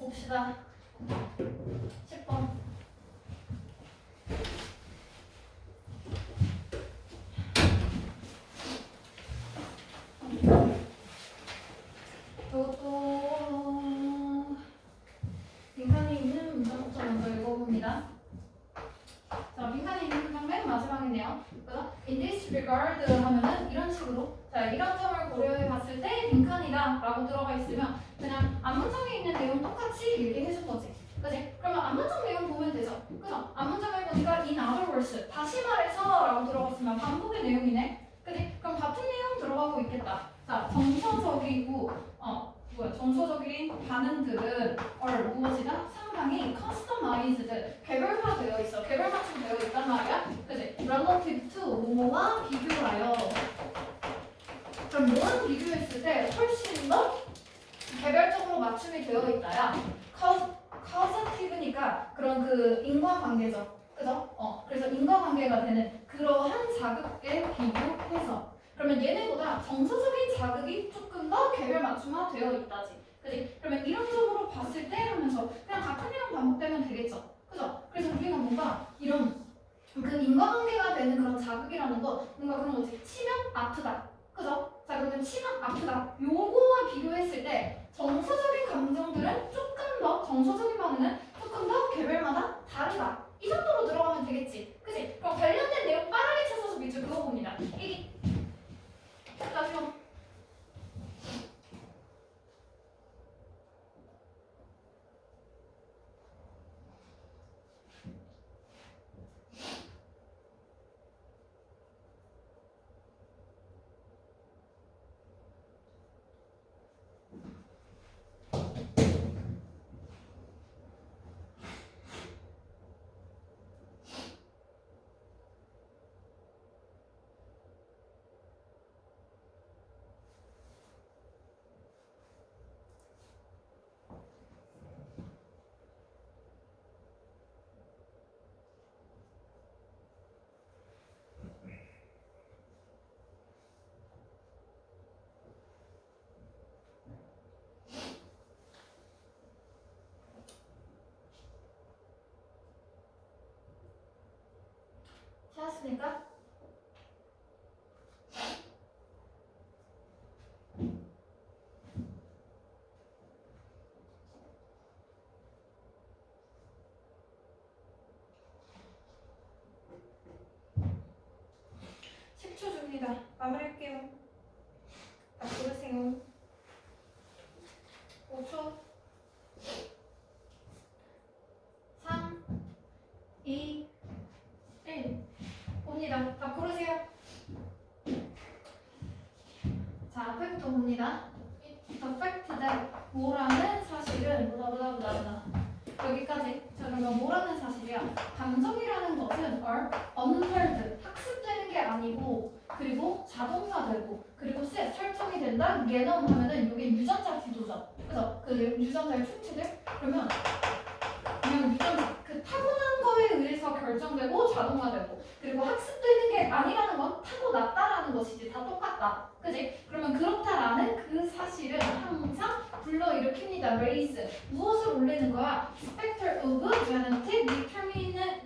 봅시다. 10번. 이것도 빈칸이 있는 문장부터 먼저 읽어봅니다. 자, 빈칸이 있는 문장 맨 마지막이네요. 그래서 in this regard 하면은 이런 식으로, 자, 이런 점을 고려해 봤을 때 빈칸이다 라고 들어가 있으면 그냥 앞문장에 있는 내용 똑같이 얘기해 준 거지. 그치? 그러면 앞문장 내용 보면 되죠. 그죠? 앞문장을 보니까 in other words, 다시 말해서 라고 들어갔으면 반복의 내용이네. 그치? 그럼 같은 내용 들어가고 있겠다. 자, 정서적인 반응들은 무엇이다? 상당히 customized, 개별화되어 있어. 개별 맞춤되어 있단 말이야. 그치? relative to 뭐뭐와 비교하여. 그럼 뭐랑 비교했을 때 훨씬 더 개별적으로 맞춤이 되어 있다야. causative니까 그런 그 인과관계죠. 그죠? 그래서 인과관계가 되는 그러한 자극에 비교해서. 그러면 얘네보다 정서적인 자극이 조금 더 개별 맞춤화 되어 있다지. 그지? 그러면 이론적으로 봤을 때 하면서 그냥 같은 내용 반복되면 되겠죠. 그죠? 그래서 우리가 뭔가 이런 그 인과관계가 되는 그런 자극이라는 거 뭔가 그런 거지. 치면 아프다. 그죠? 자, 그러면 치면 아프다. 요거와 비교했을 때 정서적인 감정들은 조금 더, 정서적인 반응은 조금 더 개별마다 다르다. 이 정도로 들어가면 되겠지. 그지? 그럼 관련된 내용 빠르게 찾아서 밑줄 그어봅니다. 1위. 자, 지금. 찾았습니까? 줍니다. 마무리할게요. 다 고르세요. 5초. 3, 2, 1. 봅니다. 다 고르세요. 자, 앞에부터 봅니다. The fact that 뭐라는 사실은 보다 여기까지. 자, 그러면 뭐라는 사실이야? 감정이라는 것은 unlearned, 학습되는 게 아니고, 그리고 자동화되고, 그리고 설정이 된다. 개념 하면은 이게 유전자 기조죠. 그래서 그 유전자의 충치들. 그러면 그냥 유전자 그 타고난 거에 의해서 결정되고 자동화되고, 그리고 학습되는 게 아니라는 건 타고났다라는 것이지. 다 똑같다. 그지? 그러면 그렇다라는 그 사실은 항상 불러일으킵니다. raise. 무엇을 올리는 거야? specter of genetic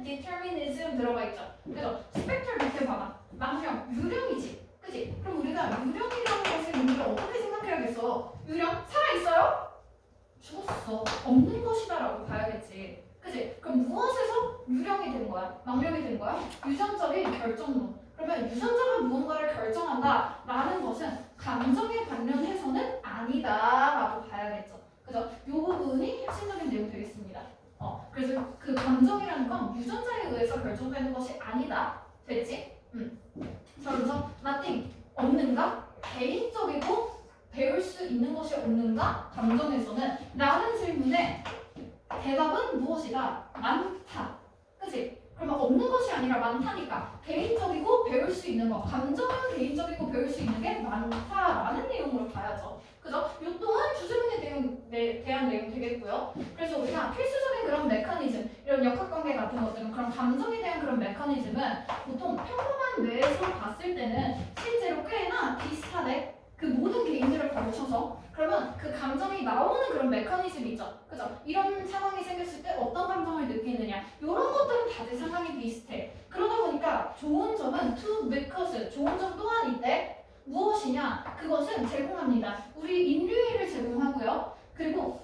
determinism 들어가 있죠. 그래서 specter 밑에 봐봐. 망령, 유령이지. 그지? 그럼 우리가 유령이라는 것을 우리가 어떻게 생각해야겠어? 유령? 살아있어요? 죽었어. 없는 것이다라고 봐야겠지. 그지? 그럼 무엇에서 유령이 된 거야? 망령이 된 거야? 유전적인 결정론. 그러면 유전자가 무언가를 결정한다라는 것은 감정에 관련해서는 아니다라고 봐야겠죠. 그죠? 이 부분이 핵심적인 내용 되겠습니다. 그래서 그 감정이라는 건 유전자에 의해서 결정되는 것이 아니다. 됐지? 자, 그래서 nothing, 없는가? 개인적이고 배울 수 있는 것이 없는가? 감정에서는 라는 질문에 대답은 무엇이다? 많다. 그치? 그러면 없는 것이 아니라 많다니까 개인적이고 배울 수 있는 거, 감정은 개인적이고 배울 수 있는 게 많다라는 내용으로 봐야죠. 그죠? 이 또한 주제문에 대한 내용 되겠고요. 그래서 우리가 필수적인 그런 메커니즘, 이런 역학관계 같은 것들은 그런 감정에 대한 그런 메커니즘은 보통 평범한 뇌에서 봤을 때는 실제로 꽤나 비슷하대. 그 모든 개인들을 걸쳐서 그러면 그 감정이 나오는 그런 메커니즘이 있죠. 그죠? 이런 상황이 생겼을 때 어떤 감정을 느끼느냐 이런 것들은 다들 상황이 비슷해. 그러다 보니까 좋은 점은 to because 좋은 점 또한 있대. 무엇이냐? 그것은 제공합니다. 우리 인류애를 제공하고요. 그리고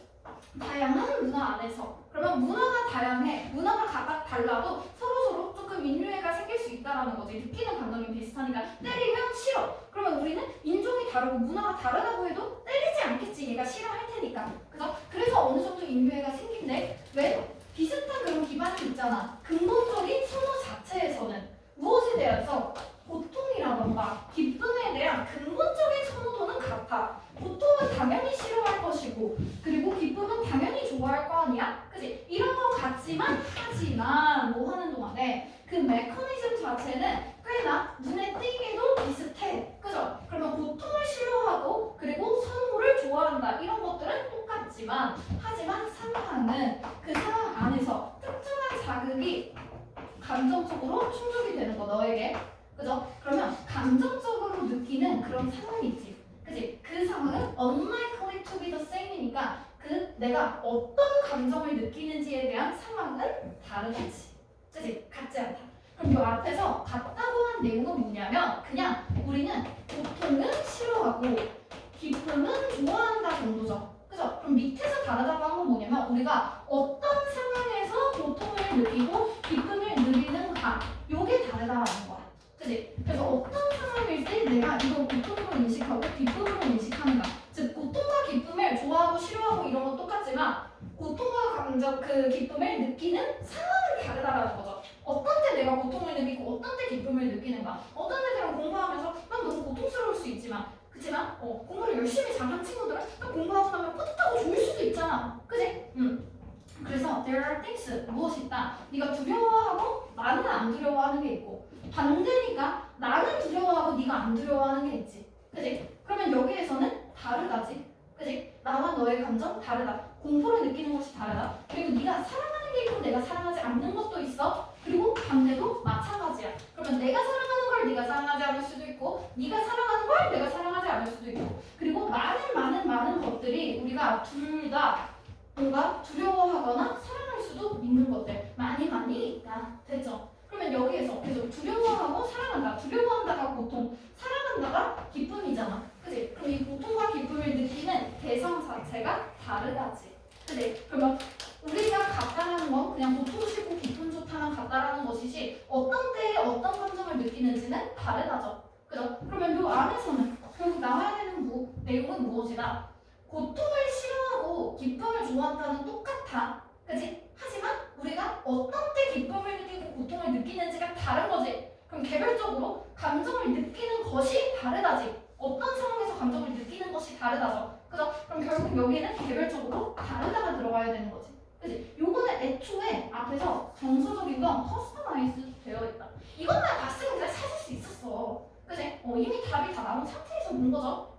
다양한 문화 안에서 그러면 문화가 다양해. 문화가 각각 달라도 서로서로 조금 인류애가 생길 수 있다라는 거지. 느끼는 감정이 비슷하니까 때리면 싫어. 그러면 우리는 인종이 다르고 문화가 다르다고 해도 때리지 않겠지. 얘가 싫어할 테니까. 그죠? 그래서 어느 정도 인류애가 생긴데 왜? 비슷한 그런 기반이 있잖아. 근본적인 선호 자체에서는 무엇에 대해서 고통이라던가 기쁨에 대한 근본적인 선호도는 같아. 고통은 당연히 싫어할 것이고 그리고 기쁨은 당연히 좋아할 거 아니야? 그치? 이런 건 같지만 하지만 뭐 하는 동안에 그 메커니즘 자체는 꽤나 눈에 띄게도 비슷해. 그죠? 그러면 고통을 싫어하고 그리고 선호를 좋아한다. 이런 것들은 똑같지만 하지만 상황은 그 상황 안에서 특정한 자극이 감정적으로 충족이 되는 거 너에게. 그죠? 그러면 감정적으로 느끼는 그런 상황이 있지. 그치? 그 상황은 unlikely to be the same이니까 그 내가 어떤 감정을 느끼는지에 대한 상황은 다르겠지. 그치? 같지 않다. 그럼 이 앞에서 같다고 한 내용은 뭐냐면 그냥 우리는 고통은 싫어하고 기쁨은 좋아한다 정도죠. 그죠? 그럼 밑에서 다르다고 한 건 뭐냐면 우리가 어떤 상황에서 고통을 느끼고 기쁨을 누리는가 요게 다르다라는 거야. 그치? 그래서 어떤 상황일 때 내가 이걸 고통으로 인식하고 기쁨으로 인식하는가. 즉 고통과 기쁨을 좋아하고 싫어하고 이런 건 똑같지만 고통과 감정 그 기쁨을 느끼는 상황이 다르다라는 거죠. 어떤 때 내가 고통을 느끼고 어떤 때 기쁨을 느끼는가. 어떤 때들은 공부하면서 난 너무 고통스러울 수 있지만 그치만 공부를 열심히 잘한 친구들은 공부하고 나면 뿌듯하고 좋을 수도 있잖아. 그치? 그래서 there are things 무엇이 있다. 네가 두려워하고 나는 안 두려워하는 게 있고 반대니까 나는 두려워하고 네가 안 두려워하는 게 있지. 그치? 그러면 여기에서는 다르다지. 그치? 나와 너의 감정 다르다. 공포를 느끼는 것이 다르다. 그리고 네가 사랑하는 게 있고 내가 사랑하지 않는 것도 있어. 그리고 반대도 마찬가지야. 그러면 내가 사랑하는 걸 네가 사랑하지 않을 수도 있고 네가 사랑하는 걸 내가 사랑하지 않을 수도 있고 그리고 많은 것들이 우리가 둘 다 뭔가 두려워하거나 사랑할 수도 있는 것들 많이 있다. 됐죠? 그러면 여기에서 계속 두려워하고 사랑한다. 두려워한다가 고통, 사랑한다가 기쁨이잖아. 그치? 그럼 이 고통과 기쁨을 느끼는 대상 자체가 다르다지. 그치? 그러면 우리가 같다라는 건 그냥 고통 싫고 기쁨 좋다랑 같다라는 것이지 어떤 때에 어떤 감정을 느끼는지는 다르다죠. 그죠? 그러면 이 안에서는 결국 나와야 되는 내용은 무엇이다? 고통을 싫어하고 기쁨을 좋아한다는 똑같아. 그치? 하지만 우리가 어떤 때 기쁨을 느끼고 고통을 느끼는지가 다른 거지. 그럼 개별적으로 감정을 느끼는 것이 다르다지. 어떤 상황에서 감정을 느끼는 것이 다르다죠. 그죠? 그럼 결국 여기는 개별적으로 다르다가 들어가야 되는 거지. 그치? 요거는 애초에 앞에서 정서적인 건 커스터마이즈 되어 있다. 이것만 봤으면 그냥 찾을 수 있었어. 그치? 이미 답이 다 나온 상태에서 본 거죠.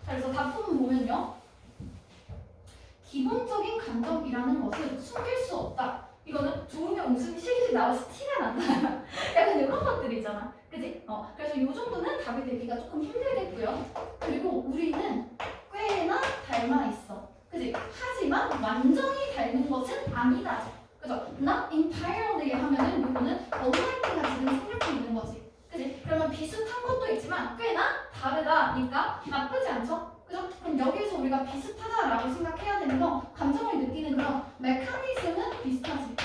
자, 그래서 답부분 보면요. 기본적인 감정이라는 것은 숨길 수 없다. 이거는 좋으면 웃음이 실실 나와서 티가 난다. 약간 이런 것들이잖아. 그치? 그래서 이 정도는 답이 되기가 조금 힘들겠고요. 그리고 우리는 꽤나 닮아 있어. 그치? 하지만 완전히 닮은 것은 아니다. 그죠? not entirely 하면은 이거는 unlike가 지금 생략돼 있는 거지. 그치? 그러면 비슷한 것도 있지만 꽤나 다르다니까 나쁘지 않죠? 그죠? 그럼 여기서 우리가 비슷하다라고 생각해야 되는 건 감정을 느끼는 그런 메커니즘은 비슷하지.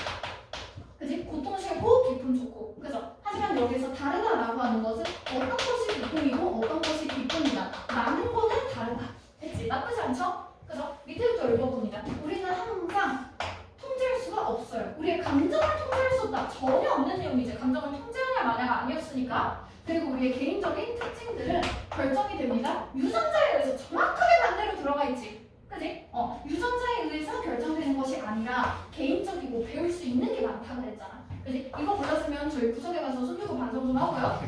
그지? 고통 싫고 기쁨 좋고. 그죠? 하지만 여기서 다르다라고 하는 것은 어떤 것이 고통이고 어떤 것이 기쁨이다. 라는 거는 다르다. 됐지? 나쁘지 않죠? 그죠? 밑에부터 읽어봅니다. 우리는 항상 통제할 수가 없어요. 우리의 감정을 통제할 수 없다. 전혀 없는 내용이지. 감정을 통제하냐 마냐가 아니었으니까. 그리고 우리의 개인적인 특징들은 결정이 됩니다. 유전자에 의해서 정확하게 반대로 들어가 있지. 그지? 유전자에 의해서 결정되는 것이 아니라 개인적이고 배울 수 있는 게 많다 그랬잖아. 그지? 이거 몰랐으면 저희 구석에 가서 손주고 반성 좀 하고요.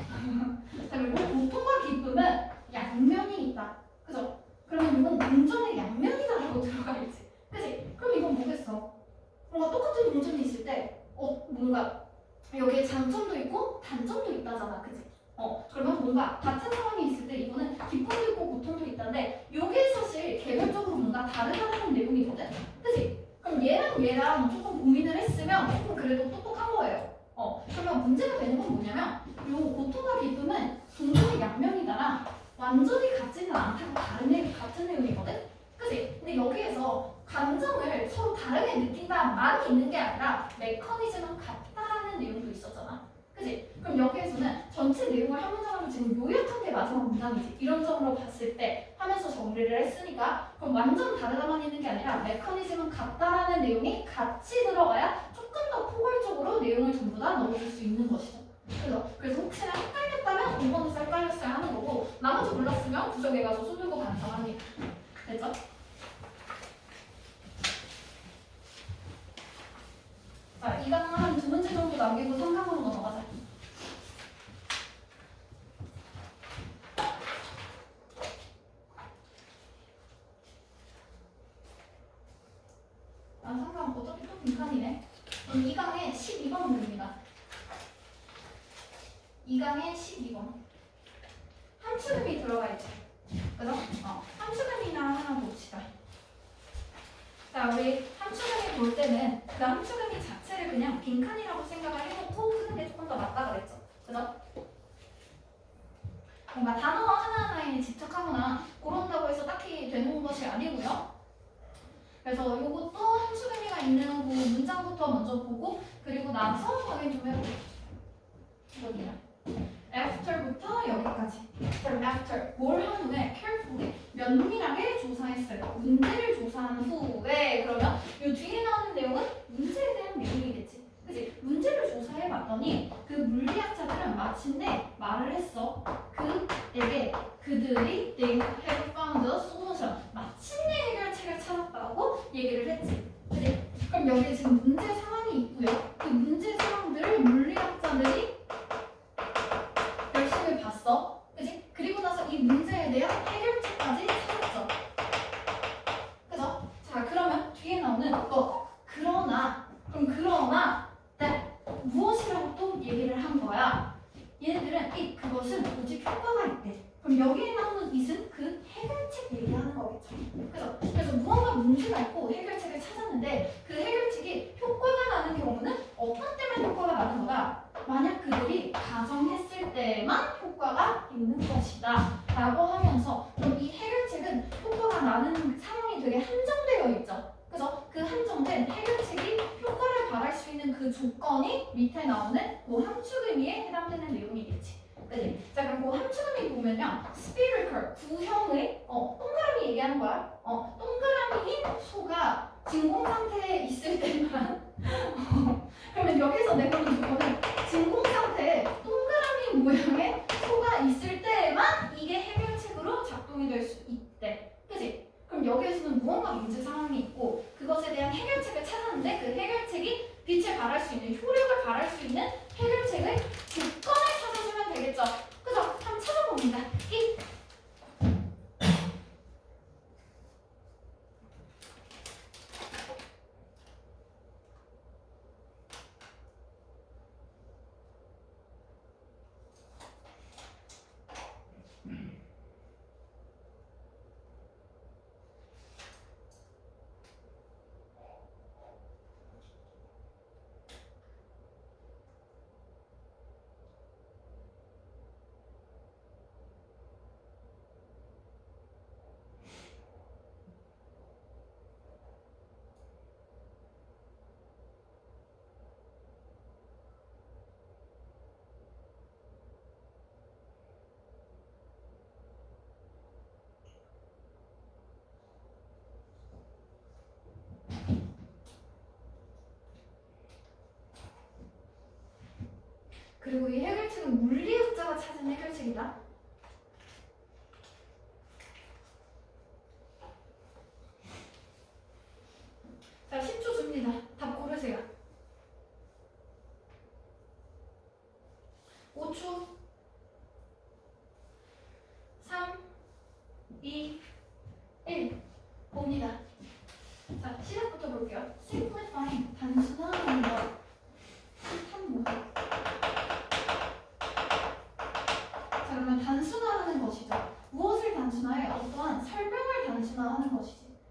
자, 그리고 고통과 기쁨은 양면이 있다. 그죠? 그러면 이건 동전의 양면이다라고 들어가 있지. 그지? 그럼 이건 뭐겠어? 뭔가 똑같은 동전이 있을 때 뭔가 여기에 장점도 있고 단점도 있다잖아. 그지? 그러면 뭔가 같은 상황이 있을 때 이거는 기쁨도 있고 고통도 있다는데 건데 요게 사실 개별적으로 뭔가 다르다는 내용이거든? 그치? 그럼 얘랑 조금 고민을 했으면 조금 그래도 똑똑한 거예요. 그러면 문제가 되는 건 뭐냐면 요 고통과 기쁨은 동전의 양면이다랑 완전히 같지는 않다고 같은 내용이거든? 그치? 근데 여기에서 감정을 서로 다르게 느낀다만 있는 게 아니라 메커니즘은 같다라는 내용도 있었잖아. 그치? 그럼 여기에서는 전체 내용을 한 문장으로 지금 요약한 게 마지막 문장이지. 이런 점으로 봤을 때 하면서 정리를 했으니까 그럼 완전 다르다만 있는 게 아니라 메커니즘은 같다라는 내용이 같이 들어가야 조금 더 포괄적으로 내용을 전부 다 넣어줄 수 있는 것이죠. 그래서 혹시나 헷갈렸다면 이번에서 헷갈렸어야 하는 거고 나머지 몰랐으면 구석에 가서 손 들고 반성합니다. 됐죠? 자, 2강 한 2문제 정도 남기고 3강으로 넘어가자. 아, 3강 어차피 또 빈칸이네. 그럼 2강에 12번 물입니다. 2강에 12번. 함수름이 들어가 있죠. 그죠? 함수름이나 하나 봅시다. 자, 우리 함수름이 볼 때는 그 함수름이 자체를 그냥 빈칸이라고 생각을 해놓고 푸는 게 조금 더 맞다 그랬죠. 그죠? 뭔가 단어 하나하나에 집착하거나 그런다고 해서 딱히 되는 것이 아니고요. 그래서 이것도 함수름이가 있는 그 문장부터 먼저 보고 그리고 나서 확인 좀 해볼게요. 여기야. after부터 여기까지. after 뭘 한 후에 carefully 면밀하게 조사했어요. 문제를 조사한 후에 그러면 이 뒤에 나오는 내용은 문제에 대한 내용이겠지. 그치? 문제를 조사해봤더니 그 물리학자들은 마침내 말을 했어. 그들이 they have found a solution. 마침내 해결책을 찾았다고 얘기를 했지. 그치? 그럼 여기 지금 문제 상황이 있고요. 그 문제 상황들을 물리학자들이 열심히 봤어. 그치? 그리고 나서 이 문제에 대한 해결책까지 찾았죠. 그죠? 자, 그러면 뒤에 나오는 그러나 무엇이라고 또 얘기를 한 거야? 얘네들은 그것은 오직 효과가 있대. 그럼 여기에 나오는 it은 그 해결책 얘기하는 거겠죠. 그래서 무언가 문제가 있고 해결책을 찾았는데 그 해결책이 효과가 나는 경우는 어떤 때만 효과가 나는 거다. 만약 그들이 가정했을 때만 효과가 있는 것이다 라고 하면서 그럼 이 해결책은 효과가 나는 상황이 되게 한정되어 있죠. 그래서 그 한정된 해결책이 효과를 발할 수 있는 그 조건이 밑에 나오는 그 함축의미에 해당되는 내용이겠지. 그치? 자, 그럼 그 함축의미 보면요. spherical, 구형의 동그라미 얘기하는 거야. 동그라미인 소가 진공 상태에 있을 때만 그러면 여기서 내놓는 조건은 진공 상태에 동그라미 모양의 소가 있을 때만 이게 해결책으로 작동이 될 수 있대. 그치? 그럼 여기에서는 무언가 문제 상황이 있고 그것에 대한 해결책을 찾았는데 그 해결책이 빛을 발할 수 있는 효력을 발할 수 있는 해결책의 조건을 찾아주면 되겠죠. 그죠? 한번 찾아봅니다. 그리고 이 해결책은 물리학자가 찾은 해결책이다. 자, 10초 줍니다. 답 고르세요. 5초. 3, 2, 1. 봅니다. 자, 시작부터 볼게요. simplifying, 단순화하는 것. 한 뭐. 자, 그러면 단순화하는 것이죠. 무엇을 단순화해? 어떠한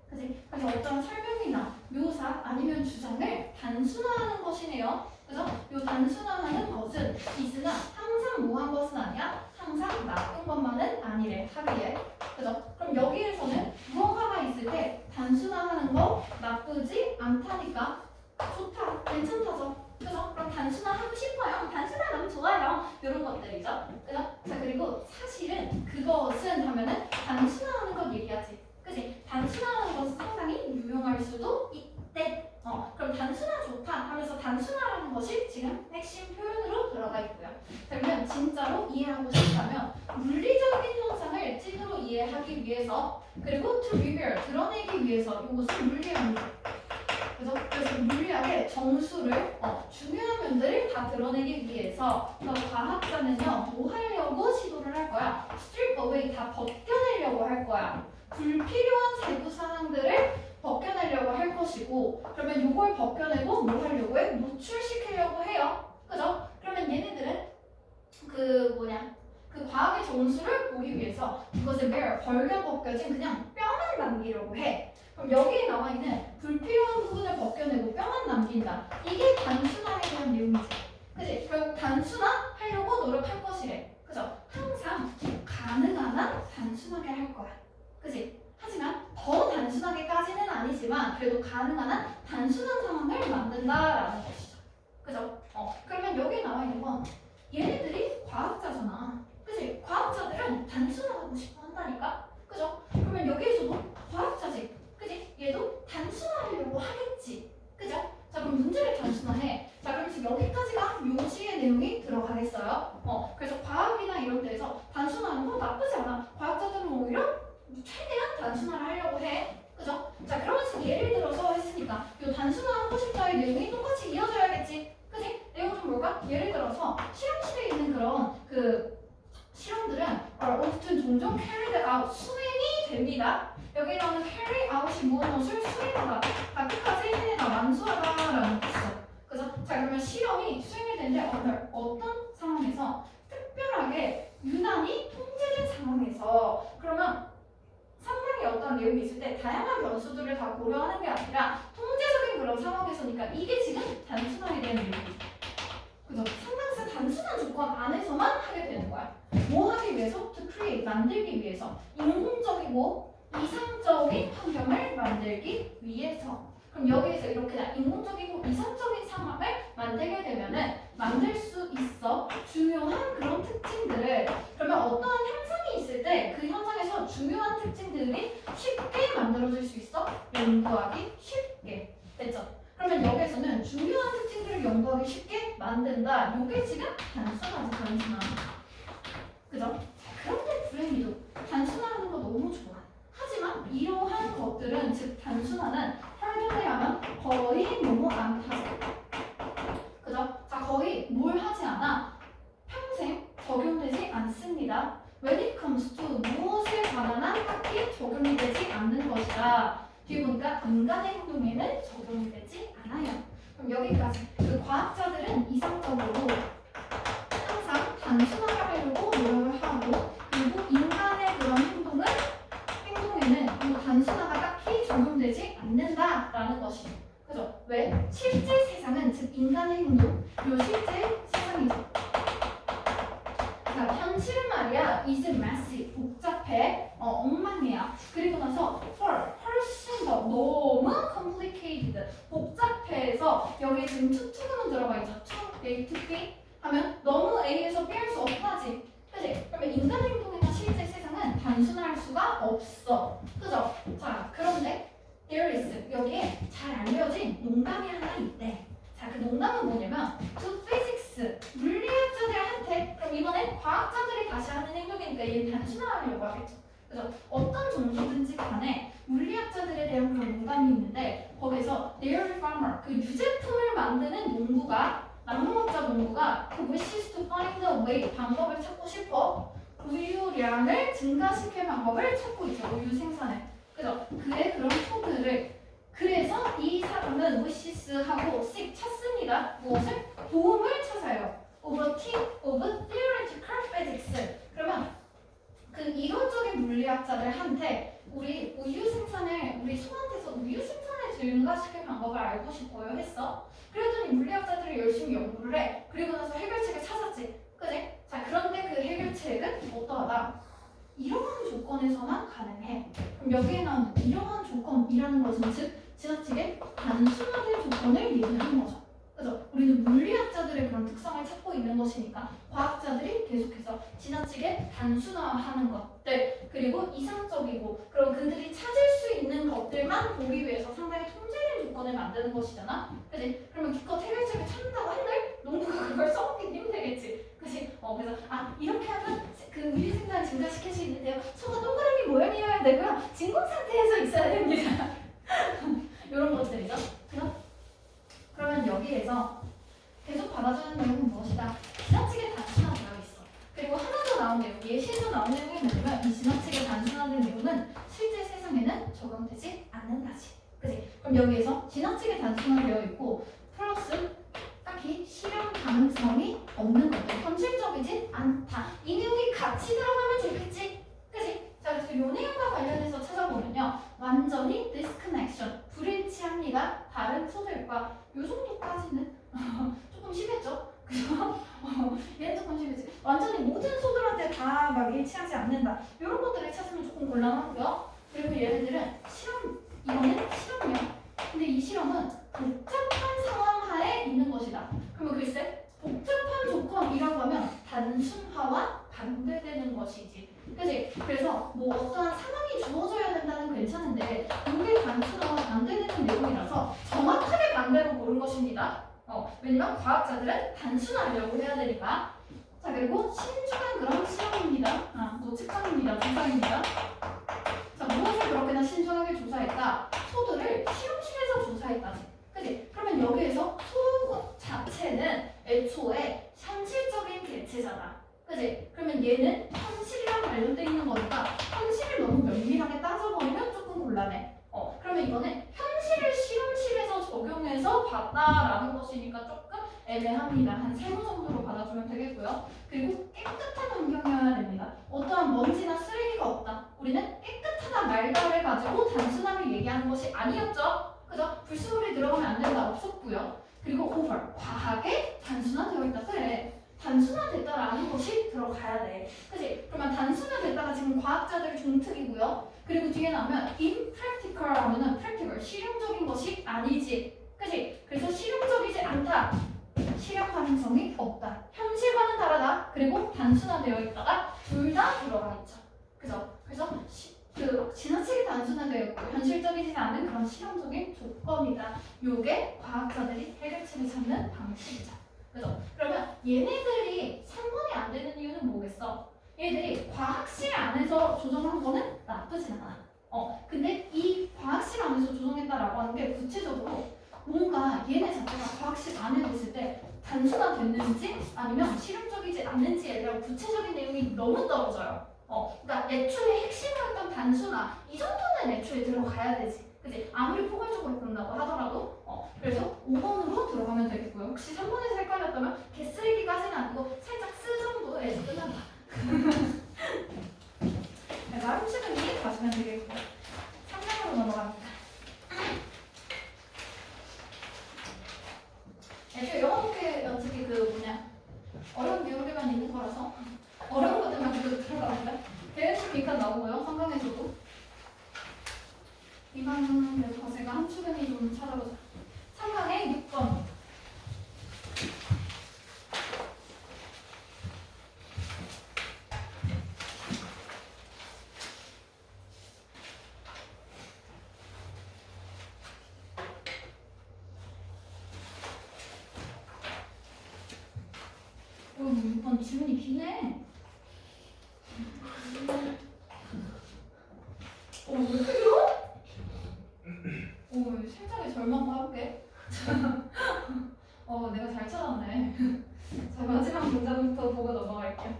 그지? 그래서 어떤 설명이나 묘사 아니면 주장을 단순화하는 것이네요. 그래서 이 단순화하는 것은 있으나 항상 뭐한 것은 아니야. 항상 나쁜 것만은 아니래 하기에. 그죠? 그럼 여기에서는 무언가가 있을 때 단순화하는 거 나쁘지 않다니까 좋다, 괜찮다죠. 그죠? 그럼 단순화하고 싶어요. 단순화하면 좋아요. 이런 것들이죠. 그죠? 자 그리고 사실은 그것은 하면은 단순화하는 것 얘기하지. 그지? 단순화하는 것은 상당히 유용할 수도 있대. 그럼 단순화 좋다 하면서 단순화라는 것이 지금 핵심 표현으로 들어가 있고요. 그러면 진짜로 이해하고 싶다면 물리적인 현상을 찐으로 이해하기 위해서 그리고 to reveal 드러내기 위해서 이것을 물리하는 거예요. 그래서 물리학의 정수를 중요한 면들을 다 드러내기 위해서 과학자는요 뭐 하려고 시도를 할 거야? strip away 다 벗겨내려고 할 거야. 불필요한 세부 사항들을 벗겨내려고 할 것이고 그러면 이걸 벗겨내고 뭐 하려고 해? 노출시키려고 해요. 그죠? 그러면 얘네들은 그 과학의 정수를 보기 위해서 이것을 벌겨 벗겨진 그냥 뼈만 남기려고 해. 그럼 여기에 나와 있는 불필요한 부분을 벗겨내고 뼈만 남긴다. 이게 단순화에 대한 내용이지. 그지? 결국 단순화하려고 노력할 것이래. 그죠? 항상 가능한 한 단순하게 할 거야. 그지? 하지만 더 단순하게까지는 아니지만 그래도 가능한 한 단순한 상황을 만든다라는 것이죠. 그죠? 그러면 여기 나와 있는 건 얘네들이 과학자잖아. 그지? 과학자들은 단순화하고 싶어 한다니까? 그죠? 그러면 여기에서도 과학자지. 그지? 얘도 단순화하려고 하겠지. 그죠? 자 그럼 문제를 단순화해. 자 그러면서 여기까지가 묘지의 내용이 들어가겠어요. 그래서 과학이나 이런 데에서 단순화하는 거 나쁘지 않아. 과학자들은 오히려 최대한 단순화를 하려고 해. 그죠? 자 그러면서 예를 들어서 했으니까 이 단순화하고 싶다의 내용이 똑같이 이어져야겠지. 그지? 내용은 뭘까? 예를 들어서 실험실에 있는 그런 그 실험들은 often 종종 carried out 수행이 됩니다. 여기 나오는 carry out이 무엇을 수행하다, 끝까지 해내다, 완수하다라는 뜻이죠. 그죠? 자 그러면 실험이 수행이 되는데 어떤 상황에서 특별하게 유난히 통제된 상황에서 그러면 상당히 어떤 내용이 있을 때 다양한 변수들을 다 고려하는 게 아니라 통제적인 그런 상황에서니까 이게 지금 단순하게 되는 내용이죠. 그죠? 상당수 단순한 조건 안에서만 하게 되는 거야. 뭐 하기 위해서? To create, 만들기 위해서. 인공적이고 이상적인 환경을 만들기 위해서. 그럼 여기에서 이렇게 인공적이고 이상적인 상황을 만들게 되면은 만들 수 있어. 중요한 그런 특징들을. 그러면 어떠한 현상이 있을 때 그 현상에서 중요한 특징들이 쉽게 만들어질 수 있어. 연구하기 쉽게. 됐죠? 그러면 여기에서는 중요한 특징들을 연구하기 쉽게 만든다. 이게 지금 단순하지, 단순한. 그죠? 그런데 불행히도 단순화하는 거 너무 좋아. 하지만 이러한 것들은, 즉 단순화는 활용해야만 거의 너무 안 타죠. 그죠? 자, 거의 뭘 하지 않아? 평생 적용되지 않습니다. When it comes to 무엇에 관한 한 딱히 적용이 되지 않는 것이다. 뒤에 보니까 인간의 행동에는 적용이 되지 않아요. 그럼 여기까지. 그 과학자들은 이상적으로 항상 단순화하려고 노력을 하고 그리고 인간의 그런 행동에는 이 단순화가 딱히 적용되지 않는다라는 것이죠. 그죠? 왜? 실제 세상은 즉 인간의 행동, 요 실제 세상이죠. 자, 현실은 말이야 is messy, 복잡해, 엉망이야. 그리고 나서 훨씬 더 너무 complicated, 복잡해서 여기 지금 투투는 들어가 있죠. to A to B 하면 너무 A에서 B 할 수 없다지. 그치? 그러면 인간 행동이나 실제 세상은 단순할 수가 없어. 그죠? 자, 그런데 there is, 여기에 잘 알려진 농담이 하나 있대. 자, 그 농담은 뭐냐면 to physics, 물리학자들한테, 그럼 이번엔 과학자들이 다시 하는 행동이니까 얘는 단순화하려고 하겠죠. 그래서 어떤 정도든지 간에 물리학자들에 대한 그런 농담이 있는데 거기서 dairy farmer, 그 유제품을 만드는 농부가, 낙농업자 농부가 그 wishes to find a way, 방법을 찾고 싶어. 우유량을 증가시킬 방법을 찾고 있죠. 우유 생산을. 그죠? 그의 그런 소들을, 그래서 이 사람은 wishes하고 seek 찾습니다. 무엇을? 도움을 찾아요. of a team of theoretical physics. 그러면 그 이론적인 물리학자들한테 우리 우유 생산을 우리 소환 증가시킬 방법을 알고 싶어요 했어. 그랬더니 물리학자들이 열심히 연구를 해. 그리고 나서 해결책을 찾았지. 그지? 자, 그런데 그 해결책은 어떠하다? 이러한 조건에서만 가능해. 그럼 여기에 나온 이러한 조건이라는 것은 즉 지나치게 단순화된 조건을 얘기하는 거죠. 그죠? 우리는 물리학자들의 그런 특성을 찾고 있는 것이니까 과학자들이 계속해서 지나치게 단순화하는 것들 그리고 이상적이고 그럼 그들이 찾을 수 있는 것들만 보기 위해서 상당히 통제된 조건을 만드는 것이잖아. 그지? 그러면 기껏 해결책을 찾는다고 한들 농부가 그걸 써먹기 힘들겠지. 그지? 그래서 이렇게 하면 그 우리 생산을 증가시킬 수 있는데요. 소가 동그라미 모양이어야 되고요. 진공 상태에서 있어야 됩니다. 이런 것들이죠. 그죠? 그러면 여기에서 계속 받아주는 내용은 무엇이다? 지나치게 단순화되어 있어. 그리고 하나 더 나온 내용, 예시에서 나온 내용이 뭐냐면 이 지나치게 단순화된 내용은 실제 세상에는 적용되지 않는다지. 그치? 그럼 여기에서 지나치게 단순화되어 있고 플러스 딱히 실현 가능성이 없는 것들, 현실적이지 않다. 이 내용이 같이 들어가면 좋겠지. 그치? 자, 그래서 이 내용과 관련해서 찾아보면요. 완전히 디스커넥션, 불일치합니다. 다른 소들과 요 정도까지는 조금 심했죠? 그죠? 얘는 조금 심했지. 완전히 모든 소들한테 다 막 일치하지 않는다. 이런 것들을 찾으면 조금 곤란하고요. 그리고 얘네들은 이거는 실험이야. 근데 이 실험은 복잡한 상황 하에 있는 것이다. 그러면 글쎄, 복잡한 조건이라고 하면 단순화와 반대되는 것이지. 그치? 그래서 뭐 어떠한 상황이 주어져야 된다는 괜찮은데 이게 단순화와 반대되는 내용이라서 정확하게 반대로 고른 것입니다. 왜냐면 과학자들은 단순하려고 해야 되니까. 자, 그리고 신중한 그런 실험입니다. 측정입니다. 조사입니다. 자, 무엇을 그렇게나 신중하게 조사했다? 소들을 실험실에서 조사했다지. 그치? 그러면 여기에서 소 자체는 애초에 현실적인 개체잖아. 그치? 그러면 얘는 현실이랑 관련돼 있는 거니까 현실을 너무 면밀하게 따져버리면 조금 곤란해. 그러면 이거는 현실을 실험실에서 적용해서 봤다라는 것이니까 조금 애매합니다. 한 3번 정도로 받아주면 되겠고요. 그리고 깨끗한 환경이어야 됩니다. 어떠한 먼지나 쓰레기가 없다. 우리는 깨끗하다 말다를 가지고 단순하게 얘기하는 것이 아니었죠. 그죠? 불순물이 들어가면 안 된다 없었고요. 그리고 오버, 과하게 단순화되어 있다. 그래. 단순화됐다라는 것이 들어가야 돼. 그치? 그러면 단순화됐다가 지금 과학자들 종특이고요. 그리고 뒤에 나오면 impractical 하면은 practical, 실용적인 것이 아니지. 그치? 그래서 실용적이지 않다. 실현 가능성이 없다. 현실과는 다르다. 그리고 단순화되어 있다가 둘 다 들어가 있죠. 그죠? 그래서 지나치게 단순화되어 있고 현실적이지 않은 그런 실험적인 조건이다. 요게 과학자들이 해결책을 찾는 방식이죠. 그죠? 그러면 얘네들이 3번이 안 되는 이유는 뭐겠어? 얘들이 과학실 안에서 조정한 거는 나쁘진 않아. 근데 이 과학실 안에서 조정했다라고 하는 게 구체적으로 뭔가 얘네 자체가 과학실 안에 있을 때 단순화됐는지 아니면 실용적이지 않는지에 대한 구체적인 내용이 너무 떨어져요. 그러니까 애초에 핵심이었던 단순화 이 정도는 애초에 들어가야 되지. 그치? 아무리 포괄적으로 본다고 하더라도 그래서 5번으로 들어가면 되겠고요. 혹시 3번에서 헷갈렸다면 개쓰레기까지는 아니고 살짝 쓰 정도에서 끝난다. 나름 식은 이해 가시면 되겠고요. 3장으로 넘어갑니다. 애초에 영어 독해 연습이 어려운 비율에만 있는 거라서 어려운 것들만 계속 들어갑니다. 계속 빈칸 나오고요. 성강에서도 이만은 그래서 제가 한 추근이 좀 찾아보자. 3강의 6번. 오, 6번 지문이 기네. 왜 이렇게 길어? 살짝의 절망도 해볼게. 내가 잘 찾았네. 자, 마지막 문장부터 보고 넘어갈게요.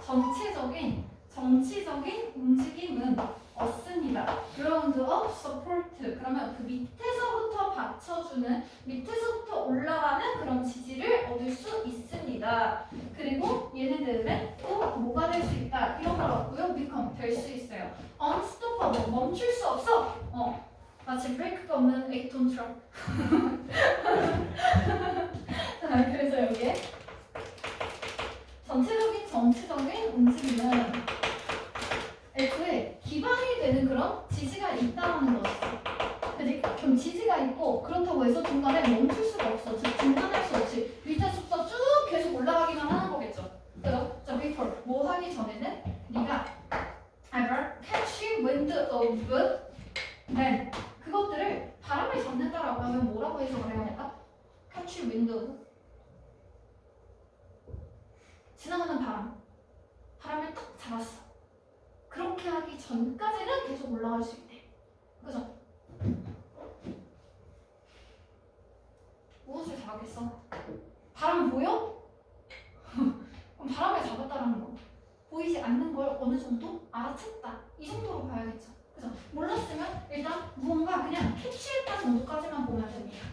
정치적인 움직임은 없습니다. Ground of support. 그러면 그 밑에서부터 받쳐주는, 밑에서부터 올라가는 그런 지지를 얻을 수 있습니다. 그리고 얘네들은 또 뭐가 될 수 있다. 이런 걸 얻고요. become 될 수 있어요. unstoppable 멈출 수 없어. 마치 브레이크가 없는 8톤 트럭. 자, 그래서 여기에 전체적인 움직임은 애초에 기반이 되는 그런 지지가 있다는 것이죠. 그지? 그럼 지지가 있고 그렇다고 해서 중간에 멈출 수가 없어. 즉 중단할 수 없이 밑에서부터 쭉 계속 올라가기만 하는 거겠죠. 그죠? 자, before 뭐 하기 전에는 네가 ever catch wind of then 그것들을 바람을 잡는다라고 하면 뭐라고 해석을 해야 될까? catch wind of 지나가는 바람을 딱 잡았어. 그렇게 하기 전까지는 계속 올라갈 수 있대. 그죠? 무엇을 잡았겠어? 바람 보여? 그럼 바람을 잡았다라는 거. 보이지 않는 걸 어느 정도 알아챘다. 이 정도로 봐야겠죠. 그죠? 몰랐으면 일단 무언가 그냥 캐치했다 정도까지만 보면 됩니다.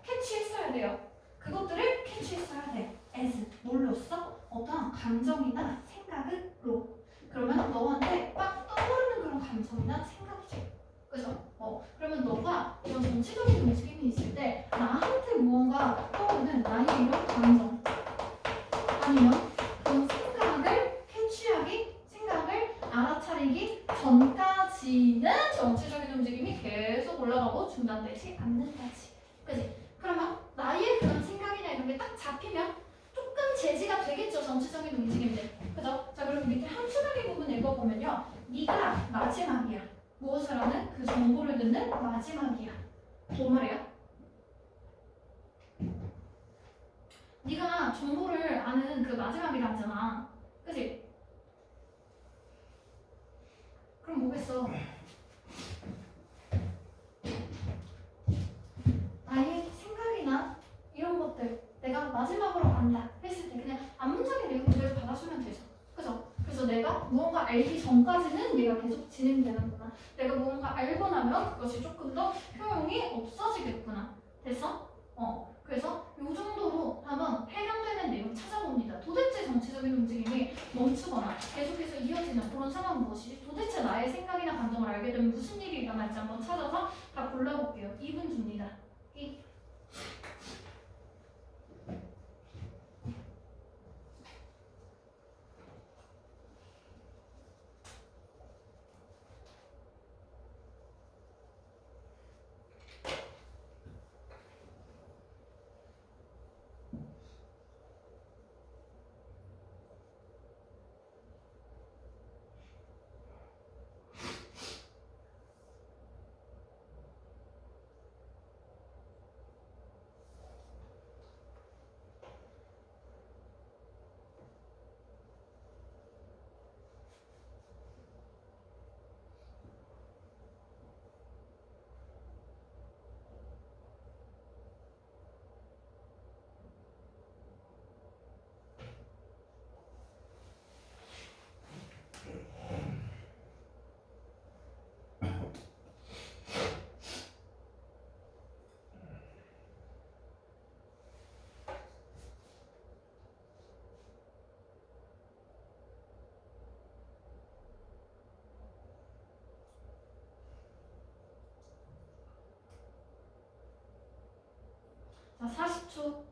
캐치했어야 돼요. 그것들을 캐치했어야 돼. as 뭘로써? 어떤 감정이나 생각으로. 그러면 너한테 막 떠오르는 그런 감정이나 생각이죠. 그죠? 그러면 너가 이런 전체적인 움직임이 있을 때 나한테 무언가 떠오르는 나의 이런 감정 아니면 그런 생각을 캐치하기, 생각을 알아차리기 전까지는 전체적인 움직임이 계속 올라가고 중단되지 않는다지. 그지? 그러면 나의 그런 생각이나 이런 게 딱 잡히면 조금 제지가 되겠죠. 전체적인 움직임들. 그죠? 자, 그럼 밑에 한 추가기 부분 읽어보면요. 네가 마지막이야. 무엇을 하는? 그 정보를 듣는 마지막이야. 뭔 말이야? 네가 정보를 아는 그 마지막이라잖아. 그지? 그럼 뭐겠어? 나의 생각이나 이런 것들 내가 마지막으로 안다 했을 때 그냥 앞문장의 내용 그대로 받아주면 되죠. 그죠? 그래서 내가 무언가 알기 전까지는 얘가 계속 진행되는구나. 내가 무언가 알고 나면 그것이 조금 더 효용이 없어지겠구나. 됐어? 그래서 이 정도로 한번 해당되는 내용 찾아봅니다. 도대체 전체적인 움직임이 멈추거나 계속해서 이어지는 그런 상황은 무엇이지? 도대체 나의 생각이나 감정을 알게 되면 무슨 일이 일어날지 한번 찾아서 다 골라볼게요. 2분 줍니다. 자, 40초.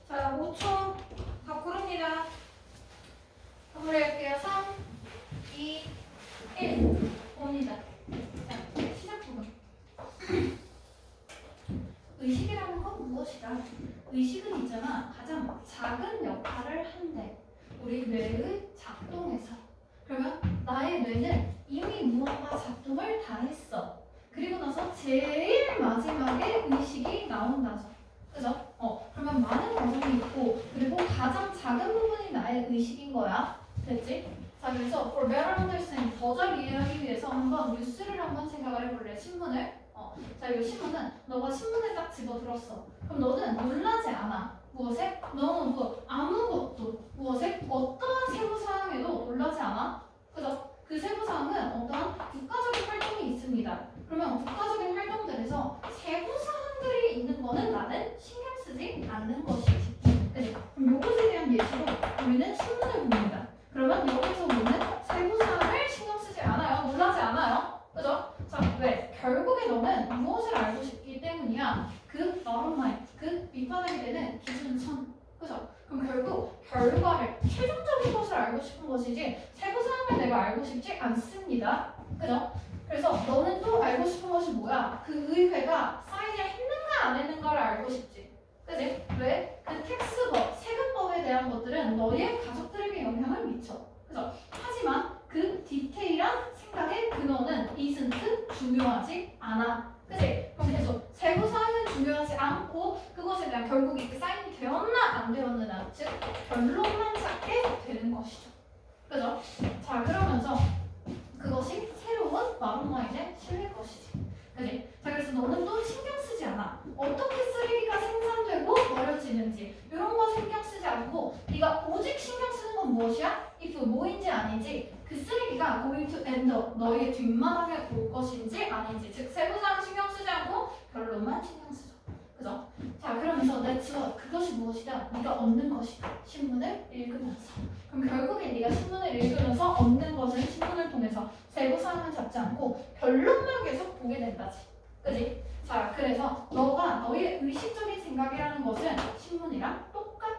자, 5초 다 고릅니다. 마무리할게요. 3, 2, 1 봅니다. 자, 시작 부분. 의식이라는 건 무엇이다? 의식은 있잖아. 가장 작은 역할을 한대. 우리 뇌의 작동에서. 그러면 나의 뇌는 이미 무언가 작동을 다 했어. 그리고 나서 제일 마지막에 의식이 나온다죠. 그죠? 그러면 많은 과정이 있고 그리고 가장 작은 부분이 나의 의식인 거야. 됐지? 자, 그래서 for better understanding, 더 잘 이해하기 위해서 한번 뉴스를 한번 생각을 해볼래. 신문을. 자, 이 신문은 너가 신문에 딱 집어들었어. 그럼 너는 놀라지 않아. 무엇에? 너는 아무것도 무엇에? 어떠한 세부사항에도 놀라지 않아. 그죠? 그 세부사항은 어떠한 국가적인 활동이 있습니다. 그러면 국가적인 활동들에서 세부사항들이 있는 거는 나는 신경 쓰지 않는 것이지. 그치? 그럼 이것에 대한 예시로 우리는 신문을 봅니다. 그러면 여기서 우리는 세부사항을 신경 쓰지 않아요. 놀라지 않아요. 그죠? 자, 왜? 결국에 너는 무엇을 알고 싶기 때문이야. 그 bottom line, 그 밑바닥이 되는 기준선. 그죠? 그럼 결국 결과를, 최종적인 것을 알고 싶은 것이지 세부사항을 내가 알고 싶지 않습니다. 그죠? 그래서 너는 또 알고 싶은 것이 뭐야? 그 의회가 사인을 했는가 안 했는가를 알고 싶지. 그지? 왜? 그 텍스법, 세금법에 대한 것들은 너의 가족들에게 영향을 미쳐. 그죠? 하지만 그 디테일한 생각의 근원은 isn't 중요하지 않아. 그치? 그럼 계속 세부사항은 중요하지 않고 그것에 대한 결국 이게 사인이 되었나 안 되었느냐, 즉 결론만 찾게 되는 것이죠. 그죠? 자, 그러면서 그것이 새로운 마론마이즈에 실릴 것이지. 그치? 자, 그래서 너는 또 신경 쓰지 않아. 어떻게 쓰레기가 생산되고 버려지는지 이런 거 신경 쓰지 않고 네가 오직 신경 쓰는 건 무엇이야? if 뭐인지 아닌지, 그 쓰레기가 going to end up 너의 뒷마당에 올 것인지 아닌지, 즉 세부사항 신경 쓰지 않고 결론만 신경 쓰죠. 그죠? 자, 그러면서 that's what, 그것이 무엇이다? 네가 얻는 것이다. 신문을 읽으면서. 그럼 결국에 네가 신문을 읽으면서 얻는 것은 신문을 통해서 세부사항은 잡지 않고 결론만 계속 보게 된다지. 그지? 자, 그래서 너가 너의 의식적인 생각이라는 것은 신문이랑 똑같아.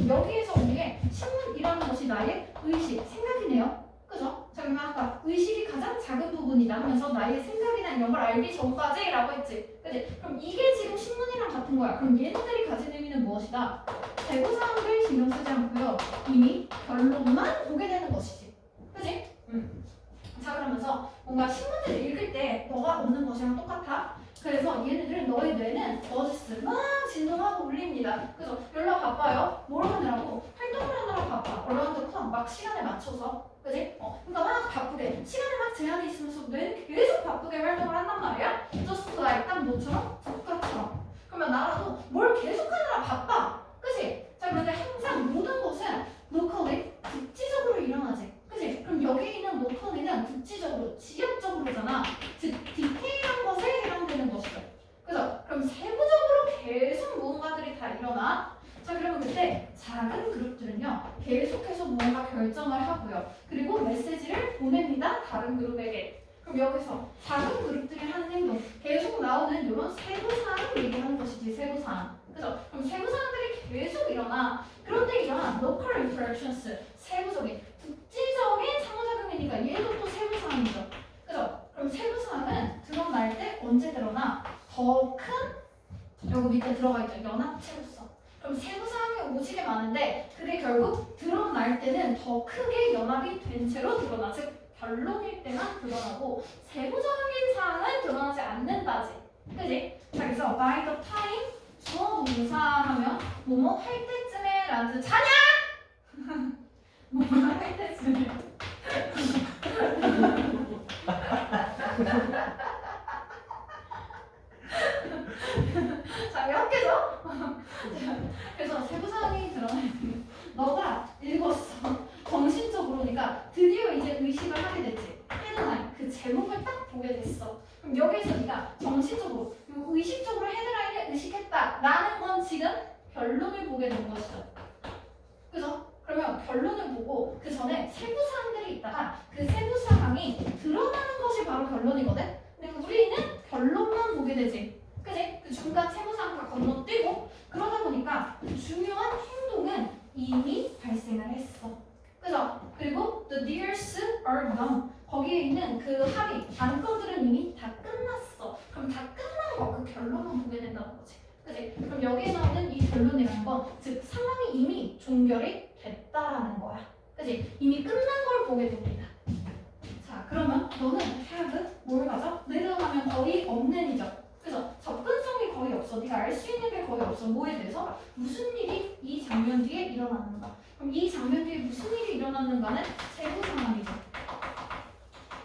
여기에서 온 게 신문이라는 것이 나의 의식, 생각이네요. 그죠? 자, 그러면 아까 의식이 가장 작은 부분이다 하면서 나의 생각이나 이런 걸 알기 전까지 라고 했지. 그치? 그럼 이게 지금 신문이랑 같은 거야. 그럼 얘네들이 가진 의미는 무엇이다? 세부사항들 신경 쓰지 않고요. 이미 결론만 보게 되는 것이지. 그치? 자, 그러면서 뭔가 신문을 읽을 때 너가 얻는 것이랑 똑같아. 그래서 얘네들은 너의 뇌는 버즈스 막 진동하고 울립니다. 그래서 연락 바빠요. 뭘 하느라고? 활동을 하느라 바빠. 어라운드 클럭 막 시간에 맞춰서. 그지? 그러니까 막 바쁘게 시간에 막 제한이 있으면서 뇌는 계속 바쁘게 활동을 한단 말이야. just like 딱 너처럼 국가처럼. 그러면 나라도 뭘 계속하느라 바빠. 그지? 자, 그런데 항상 모든 것은 locally 국지적으로 일어나지. 그지? 그럼 여기 있는 locally는 국지적으로, 지역적으로잖아. 즉 디테일한 것에 해당되는 것이죠. 그죠? 그럼 세부적으로 계속 무언가들이 다 일어나. 자, 그러면 그때 작은 그룹들은요 계속해서 무언가 결정을 하고요. 그리고 메시지를 보냅니다. 다른 그룹에게. 그럼 여기서 작은 그룹들이 하는 행동, 계속 나오는 이런 세부사항을 얘기하는 것이지. 세부사항. 그죠? 그럼 세부사항들이 계속 일어나. 그런데 이러한 local interactions, 세부적인, 국지적인 상호작용이니까 얘도 또 세부사항이죠. 그죠? 그럼 세부사항은 드러날 때 언제 드러나? 더 큰, 여기 밑에 들어가 있죠. 연합체로서. 그럼 세부사항이 오지게 많은데 그게 결국 드러날 때는 더 크게 연합이 된 채로 드러나. 즉 결론일 때만 드러나고 세부적인 사항은 드러나지 않는다지. 그지? 자, 그래서 by the time 주어 동사 하면 뭐뭐 할 때쯤에 라는 뜻. 자냐? 뭐뭐 할 때쯤에. 자, 몇 개죠? 그래서 세부사항이 드러나면 너가 읽었어. 정신적으로니까 드디어 이제 의식을 하게 됐지. 헤드라인, 그 제목을 딱 보게 됐어. 그럼 여기서 네가 정신적으로, 의식적으로 헤드라인을 의식했다라는 건 지금 결론을 보게 된 것이죠. 그죠? 그러면 결론을 보고 그 전에 세부사항들이 있다가 그 세부사항이 드러나는 것이 바로 결론이거든? 근데 우리는 결론만 보게 되지. 그지? 그 중간 세부사항 다 건너뛰고 그러다 보니까 중요한 행동은 이미 발생을 했어. 그죠? 그리고 the deals are done. 거기에 있는 그 합의, 안건들은 이미 다 끝났어. 그럼 다 끝난 거, 그 결론만 보게 된다는 거지. 그지? 그럼 여기에 나오는 이 결론이라는 건, 즉 상황이 이미 종결이 됐다라는 거야. 그지? 이미 끝난 걸 보게 됩니다. 자, 그러면 너는 have 뭘 가져? 늘어나면 거의 없는이죠. 그래서 접근성이 거의 없어. 네가 알 수 있는 게 거의 없어. 뭐에 대해서? 무슨 일이 이 장면 뒤에 일어나는가. 그럼 이 장면 뒤에 무슨 일이 일어나는가는 세부 상황이죠.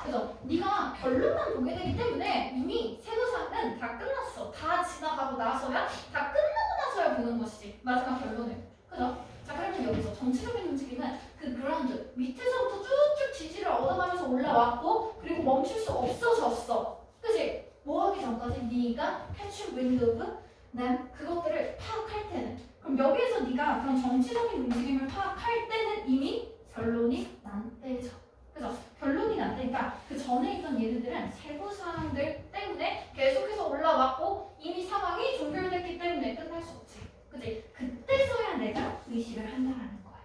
그래서 네가 결론만 보게 되기 때문에 이미 세부 상황은 다 끝났어. 다 지나가고 나서야 다 끝나고 나서야 보는 것이지. 마지막 결론을. 그죠? 자, 그러면 여기서 정치적인 움직임은 그 그라운드 밑에서부터 쭉쭉 지지를 얻어가면서 올라왔고 그리고 멈출 수 없어졌어. 그치? 뭐 하기 전까지 네가 catch wind of 난 그것들을 파악할 때는 그럼 여기에서 네가 그런 정치적인 움직임을 파악할 때는 이미 결론이 난 때죠. 그래서 결론이 났다니까 그 전에 있던 얘네들은 세부 사항들 때문에 계속해서 올라왔고 이미 상황이 종결됐기 때문에 끝날 수 없지. 그치? 그때서야 내가 의식을 한다라는 거야.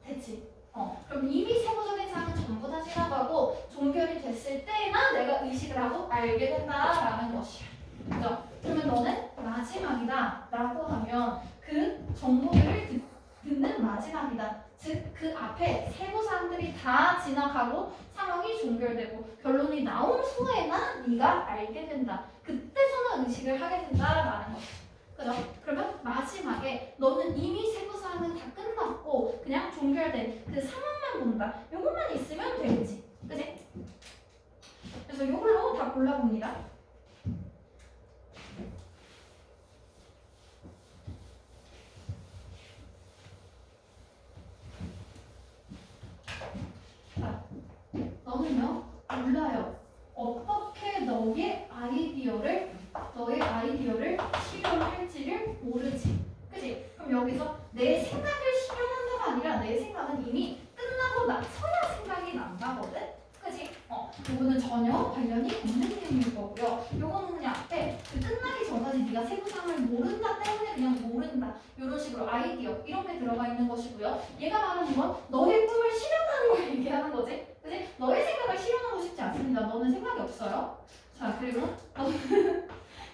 됐지? 그럼 이미 세부적인 사항은 전부 다 지나가고 종결이 됐을 때나 내가 의식을 하고 알게 된다라는 것이야. 그죠? 그러면 너는 마지막이다 라고 하면 그 정보들을 듣는 마지막이다. 즉 그 앞에 세부 사항들이 다 지나가고 상황이 종결되고 결론이 나온 후에나 네가 알게 된다. 그때서는 의식을 하게 된다라는 것. 그죠? 그러면 마지막에 너는 이미 세부 사항은 다 끝났고 그냥 종결된 그 상황만 본다. 요것만 있으면 되겠지. 그지? 그래서 요걸로 다 골라봅니다. 자, 너는요 몰라요. 어떻게 너의 아이디어를 실현할지를 모르지. 그치? 그럼 여기서 내 생각을 실현한다가 아니라 내 생각은 이미 끝나고 나서야 생각이 난다거든? 그치? 요거는 전혀 관련이 없는 내용일 거고요. 요거는 그냥 앞에 그 끝나기 전까지 네가 세부상을 모른다 때문에 그냥 모른다. 이런 식으로 아이디어 이런 게 들어가 있는 것이고요. 얘가 말하는 건 너의 꿈을 실현하는 걸 얘기하는 거지. 그치? 너의 생각을 실현하고 싶지 않습니다. 너는 생각이 없어요. 자, 그리고 너는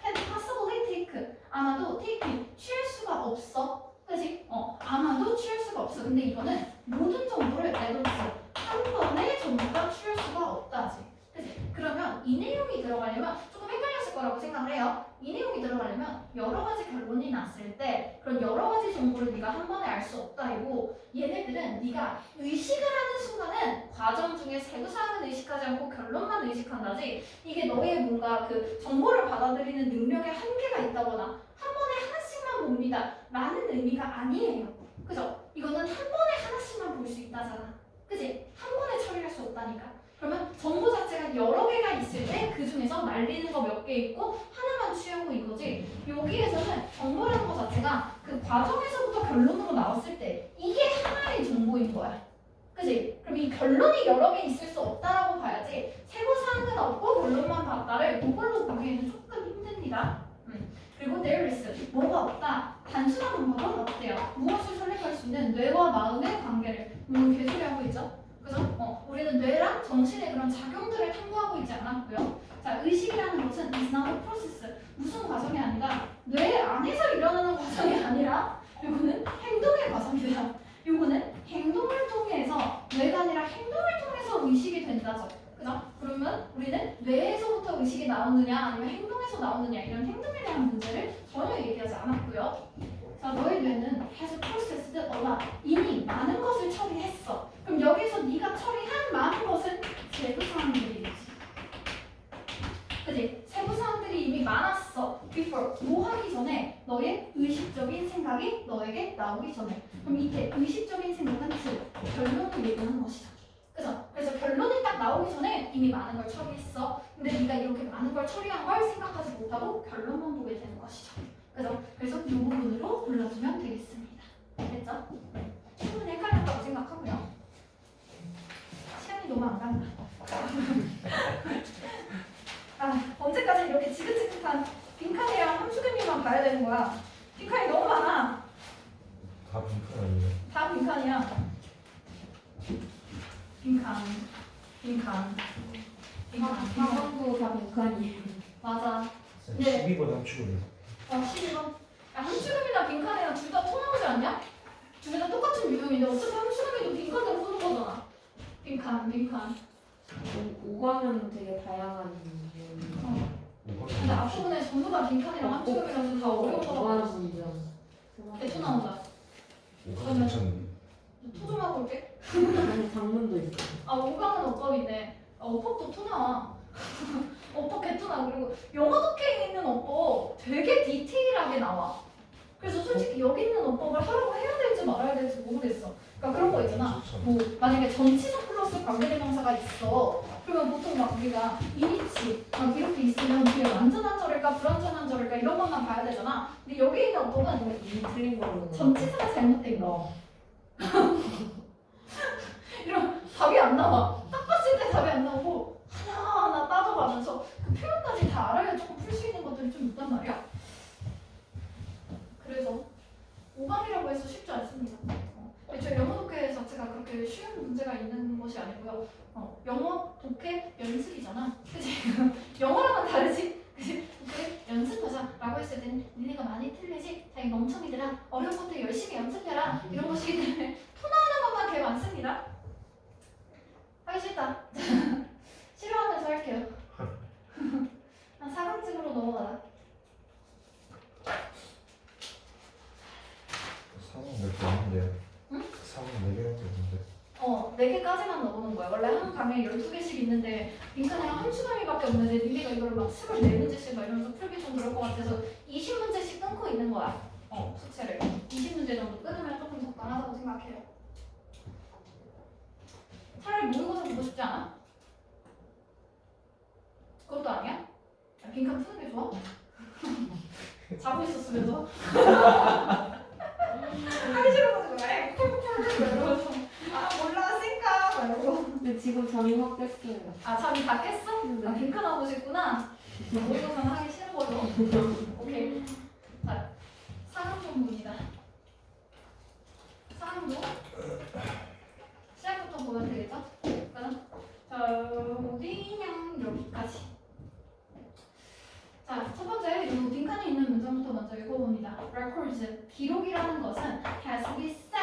can possibly take 아마도 take 취할 수가 없어. 그치? 아마도 취할 수가 없어. 근데 이거는 모든 정보를 내놓지 한 번에 전부 다 취할 수가 없다지. 그치? 그러면 이 내용이 들어가려면 조금 헷갈렸을 거라고 생각을 해요. 이 내용이 들어가려면 여러 가지 결론이 났을 때 그런 여러 가지 정보를 네가 한 번에 알 수 없다이고 얘네들은 네가 의식을 하는 순간은 과정 중에 세부 사항은 의식하지 않고 결론만 의식한다지 이게 너의 뭔가 그 정보를 받아들이는 능력에 한계가 있다거나 한 번에 하나씩만 봅니다 라는 의미가 아니에요. 그죠? 이거는 한 번에 하나씩만 볼 수 있다잖아. 그지? 한 번에 처리할 수 없다니까. 그러면 정보 자체가 여러 개가 있을 때 그 중에서 날리는 거 몇 개 있고 하나만 취하고 이거지. 여기에서는 정보라는 것 자체가 그 과정에서부터 결론으로 나왔을 때 이게 하나의 정보인 거야. 그지? 그럼 이 결론이 여러 개 있을 수 없다라고 봐야지 세부 사항은 없고 결론만 봤다를 이걸로 보기에는 조금 힘듭니다. 그리고 there is 뭐가 없다. 단순한 방법은 없대요. 무엇을 설득할 수 있는 뇌와 마음의 관계를 개소리하고 있죠. 그래서 우리는 뇌랑 정신의 그런 작용들을 탐구하고 있지 않았고요. 자, 의식이라는 것은 is not a process. 무슨 과정이 아니라 뇌 안에서 일어나는 과정이 아니라 요거는 행동의 과정이다. 요거는 행동을 통해서 뇌가 아니라 행동을 통해서 의식이 된다죠. 그죠? 그러면 우리는 뇌에서부터 의식이 나오느냐 아니면 행동에서 나오느냐 이런 행동에 대한 문제를 전혀 얘기하지 않았고요. 자, 너의 뇌는 has processed a lot. 이미 많은 것을 처리했어. 그럼 여기서 네가 처리한 많은 것은 세부 사항들이지. 그치? 세부 사항들이 이미 많았어. before 뭐 하기 전에 너의 의식적인 생각이 너에게 나오기 전에. 그럼 이때 의식적인 생각은 즉 결론을 얘기하는 것이다. 그죠? 그래서 결론이 딱 나오기 전에 이미 많은 걸 처리했어. 근데 네가 이렇게 많은 걸 처리한 걸 생각하지 못하고 결론만 보게 되는 것이죠. 그죠? 그래서 이 부분으로 골라주면 되겠습니다. 됐죠? 충분히 헷갈렸다고 생각하고요. 시간이 너무 안 간다. 언제까지 이렇게 지긋지긋한 빈칸이랑 함수개미만 봐야 되는 거야. 빈칸이 너무 많아. 다 빈칸 아니에요? 다 빈칸이야. 빈칸. 방황도 다 빈칸이에요. 맞아. 네. 12번 함축을 12번. 함수개미나 빈칸이랑 둘 다 통하지 않냐? 둘 다 똑같은 유형인데 어차피 함수개미도 빈칸으로 푸는 거잖아. 빈칸. 오가면 되게 다양한 근데 앞부분에 전부 다 빈칸이랑 함축음이라서 다 어려운 거라고. 오가는 문제. 대투 나온다. 오가 괜찮은데. 투 좀 하고 올게. 아니 장문도 있어. 아, 오강은 어법인데. 아, 어법도 투 나와. 어법 개투 나와. 그리고 영어 독해에 있는 어법 되게 디테일하게 나와. 그래서 솔직히 여기 있는 어법을 하라고 해야 될지 말아야 될지 모르겠어. 그러니까 그런 거 있잖아. 뭐 만약에 전치사 플러스 관계대명사가 있어. 그러면 보통 막 우리가 이니치 막 이렇게 있으면 이게 완전한 절일까 불완전한 절일까 이런 것만 봐야 되잖아. 근데 여기 있는 어법은 이 틀린 거로. 전치사가 잘못된 거. 이런 답이 안 나와. 딱 봤을 때 답이 안 나오고 하나하나 따져가면서 그 표현까지 다 알아야 조금 풀 수 있는 것들이 좀 있단 말이야. 그래서 오감이라고 해서 쉽지 않습니다. 애초에 영어 독해 자체가 그렇게 쉬운 문제가 있는 것이 아니고요. 영어 독해 연습이잖아. 그치? 영어랑은 다르지? 그치? 독해 연습하자라고 했을 때는 니네가 많이 틀리지? 자기 멍청이들아 어려운 것들 열심히 연습해라 이런 것이기 때문에 토 나오는 것만 개 많습니다. 하기 싫다. 싫어하면서 할게요. 한 4강쯤으로 넘어가라. 사람 몇개 없는데요. 응? 사람 4개밖에 없는데. 4개까지만 넣어보는 거야. 원래 한 강에 12개씩 있는데 빈칸이랑 함수단위밖에 없는데 니네가 이걸 막 24문제씩 막 이러면서 풀기 좀 그럴 것 같아서 20문제씩 끊고 있는 거야. 숙제를. 20문제 정도 끊으면 조금 적당하다고 생각해요. 차라리 모의고사 보고 싶지 않아? 그것도 아니야? 빈칸 푸는 게 좋아? 자고 있었으면서? 하기 싫어가지고 왜 이러면서 아 몰라 쌩까 막 이러고. 근데 지금 잠이 확 깼어요. 아 잠이 다 깼어? 네. 아 빈칸 하고 싶구나. 모의고사는 하기 싫은 걸로. 오케이. 자 4강도 봅니다. 4강도 시작부터 보면 되겠죠? 자 어디냐 여기까지. 자, 첫 번째, 이 빈칸에 있는 문장부터 먼저 읽어봅니다. Records, 기록이라는 것은 has been set,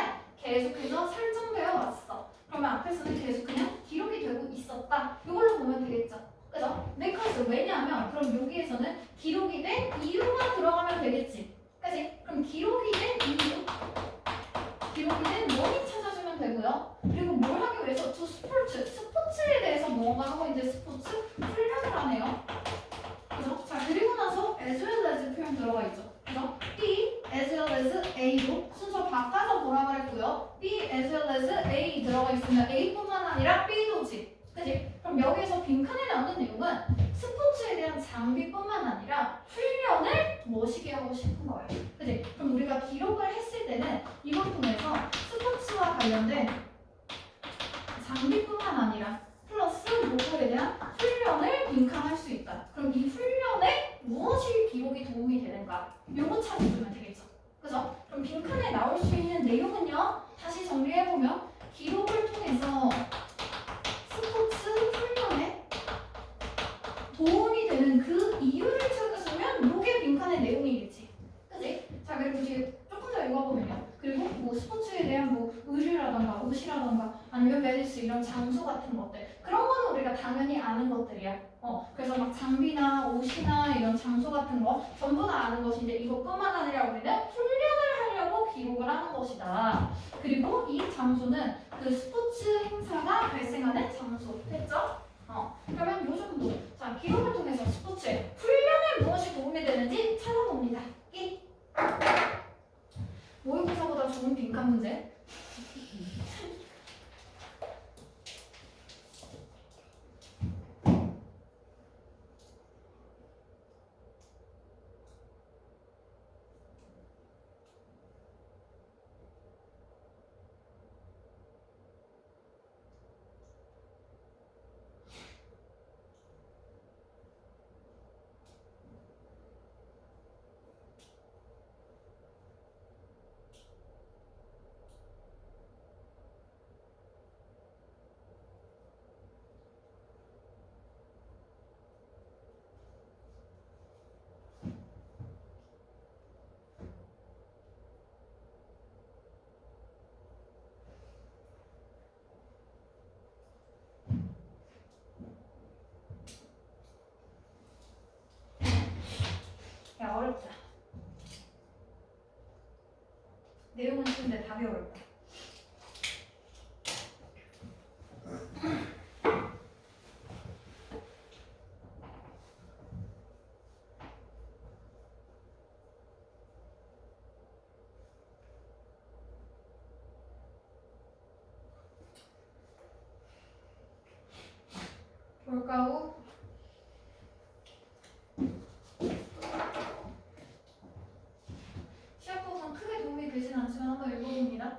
계속해서 설정되어 왔어. 그러면 앞에서는 계속 그냥 기록이 되고 있었다. 이걸로 보면 되겠죠. 그죠? Because, 왜냐하면 그럼 여기에서는 기록이 된 이유가 들어가면 되겠지. 그치? 그럼 기록이 된 이유, 기록이 된 원인 찾아주면 되고요. 그리고 뭘 하기 위해서 to sports, 스포츠에 대해서 뭔가 하고 이제 스포츠 훈련을 하네요. 그죠? 자, 그리고 나서 as well as 표현 들어가 있죠. 그죠? B as well as A로 순서 바꿔서 보라 그랬고요. B as well as A 들어가 있으면 A뿐만 아니라 B도지. 그치? 그럼 여기서 빈칸에 나오는 내용은 스포츠에 대한 장비뿐만 아니라 훈련을 무엇이게 하고 싶은 거예요. 그치? 그럼 우리가 기록을 했을 때는 이걸 통해서 스포츠와 관련된 장비뿐만 아니라 플러스 요거에 대한 훈련을 빈칸할 수 있다. 그럼 이 훈련에 무엇이 기록이 도움이 되는가? 요거 찾아주면 되겠죠. 그죠? 그럼 빈칸에 나올 수 있는 내용은요. 다시 정리해보면 기록을 통해서 스포츠 훈련에 도움이 되는 그 이유를 찾았으면 요게 빈칸의 내용이겠지. 그지? 자, 그리고 뒤에 조금 더 읽어보면요. 그리고 뭐 스포츠에 대한 뭐 의류라던가 옷이라던가 아니면 메디스 이런 장소 같은 것들 그런 거는 우리가 당연히 아는 것들이야. 그래서 막 장비나 옷이나 이런 장소 같은 거 전부 다 아는 것인데 이것뿐만 아니라 우리는 훈련을 하려고 기록을 하는 것이다. 그리고 이 장소는 그 스포츠 행사가 발생하는 장소 됐죠? 그러면 요 정도. 자, 기록을 통해서 스포츠에 훈련에 무엇이 도움이 되는지 찾아봅니다. 모의고사보다 좋은 빈칸 문제. 내용은 쉬운데 답이 어렵다. 볼까요? 시합법은 크게 도움이 되진 않지만 한번 읽어봅니다.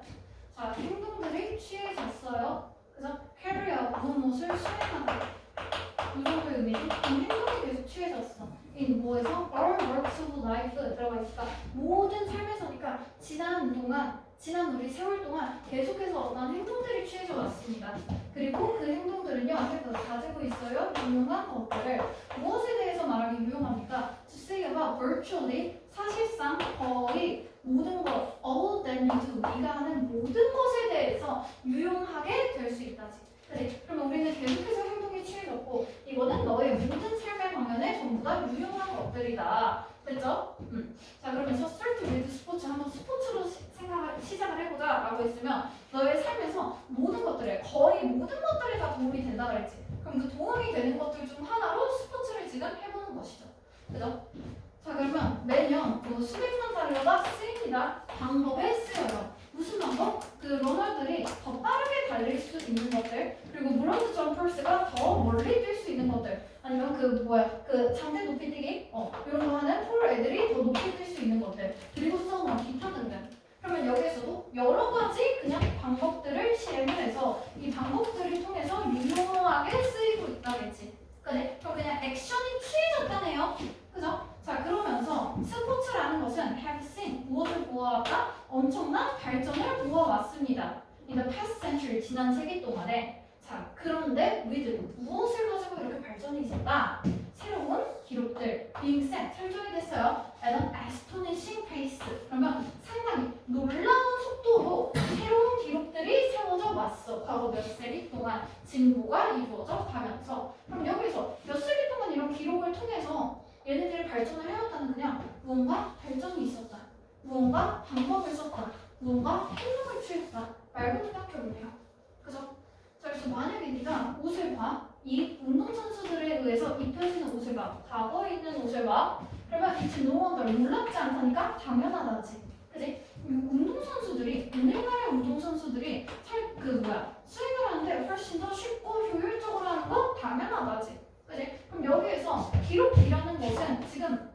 자, 행동들이 취해졌어요. 그래서 carry out 무엇을 수행하다. 이 정도의 의미죠. 이 행동이 계속 취해졌어. in 뭐에서 all works of life 들어가 있으니까 모든 삶에서니까 지난 우리 세월 동안 계속해서 어떤 행동들이 취해져 왔습니다. 그리고 그 행동들은요, 가지고 있어요. 유용한 것들을 무엇에 대해서 말하기 유용합니까? To say about virtually 사실상 거의 모든 것, all that you do, 네가 하는 모든 것에 대해서 유용하게 될 수 있다지. 그래, 그러면 우리는 계속해서 행동이 취해졌고 이거는 너의 모든 삶의 방면에 전부 다 유용한 것들이다. 됐죠? 자, 그러면서 start with 스포츠 한번 스포츠로 시작을 해보자 라고 했으면 너의 삶에서 모든 것들에 거의 모든 것들에 다 도움이 된다 그랬지. 그럼 그 도움이 되는 것들 중 하나로 스포츠를 지금 해보는 것이죠. 그죠? 자, 그러면 매년 수백만 달러가 쓰입니다. 방법에 쓰여요. 무슨 방법? 그 러너들이 더 빠르게 달릴 수 있는 것들, 그리고 브론즈 점퍼스가 더 멀리 뛸 수 있는 것들, 아니면 그 장대 높이 뛰기, 이런 거 하는 프로 애들이 더 높이 뛸 수 있는 것들, 그리고 뭐 기타 등등. 그러면 여기에서도 여러 가지 그냥 방법들을 시행을 해서 이 방법들을 통해서 유용하게 쓰이고 있다겠지. 그래? 그럼 그냥 액션이 취해졌다네요. 그죠? 자, 그러면서 스포츠라는 것은 have seen 무엇을 보아왔다? 엄청난 발전을 보아왔습니다. In the past century 지난 세기 동안에. 자, 그런데 with 무엇을 가지고 이렇게 발전이 있었다? 새로운 기록들 being set 설정이 됐어요. At an astonishing pace. 그러면 상당히 놀라운 속도로 새로운 기록들이 세워져 왔어. 과거 몇 세기 동안 진보가 이루어져 가면서. 그럼 여기서 몇 세기 동안 이런 기록을 통해서 얘네들이 발전을 해왔다는 그냥 무언가 발전이 있었다. 무언가 방법을 썼다. 무언가 행동을 취했다. 말고 생각해 보네요. 그죠? 자, 그래서 만약에 네가 옷을 봐. 이 운동선수들에 의해서 입혀지는 옷을 봐. 과거에 있는 옷을 봐. 그러면 it's no wonder 놀랍지 않다니까 당연하다지. 그지? 운동선수들이 오늘날의 운동선수들이 수행을 하는데 훨씬 더 쉽고 효율적으로 하는 거 당연하다지. 그지? 그럼 여기에서 기록이라는 것은 지금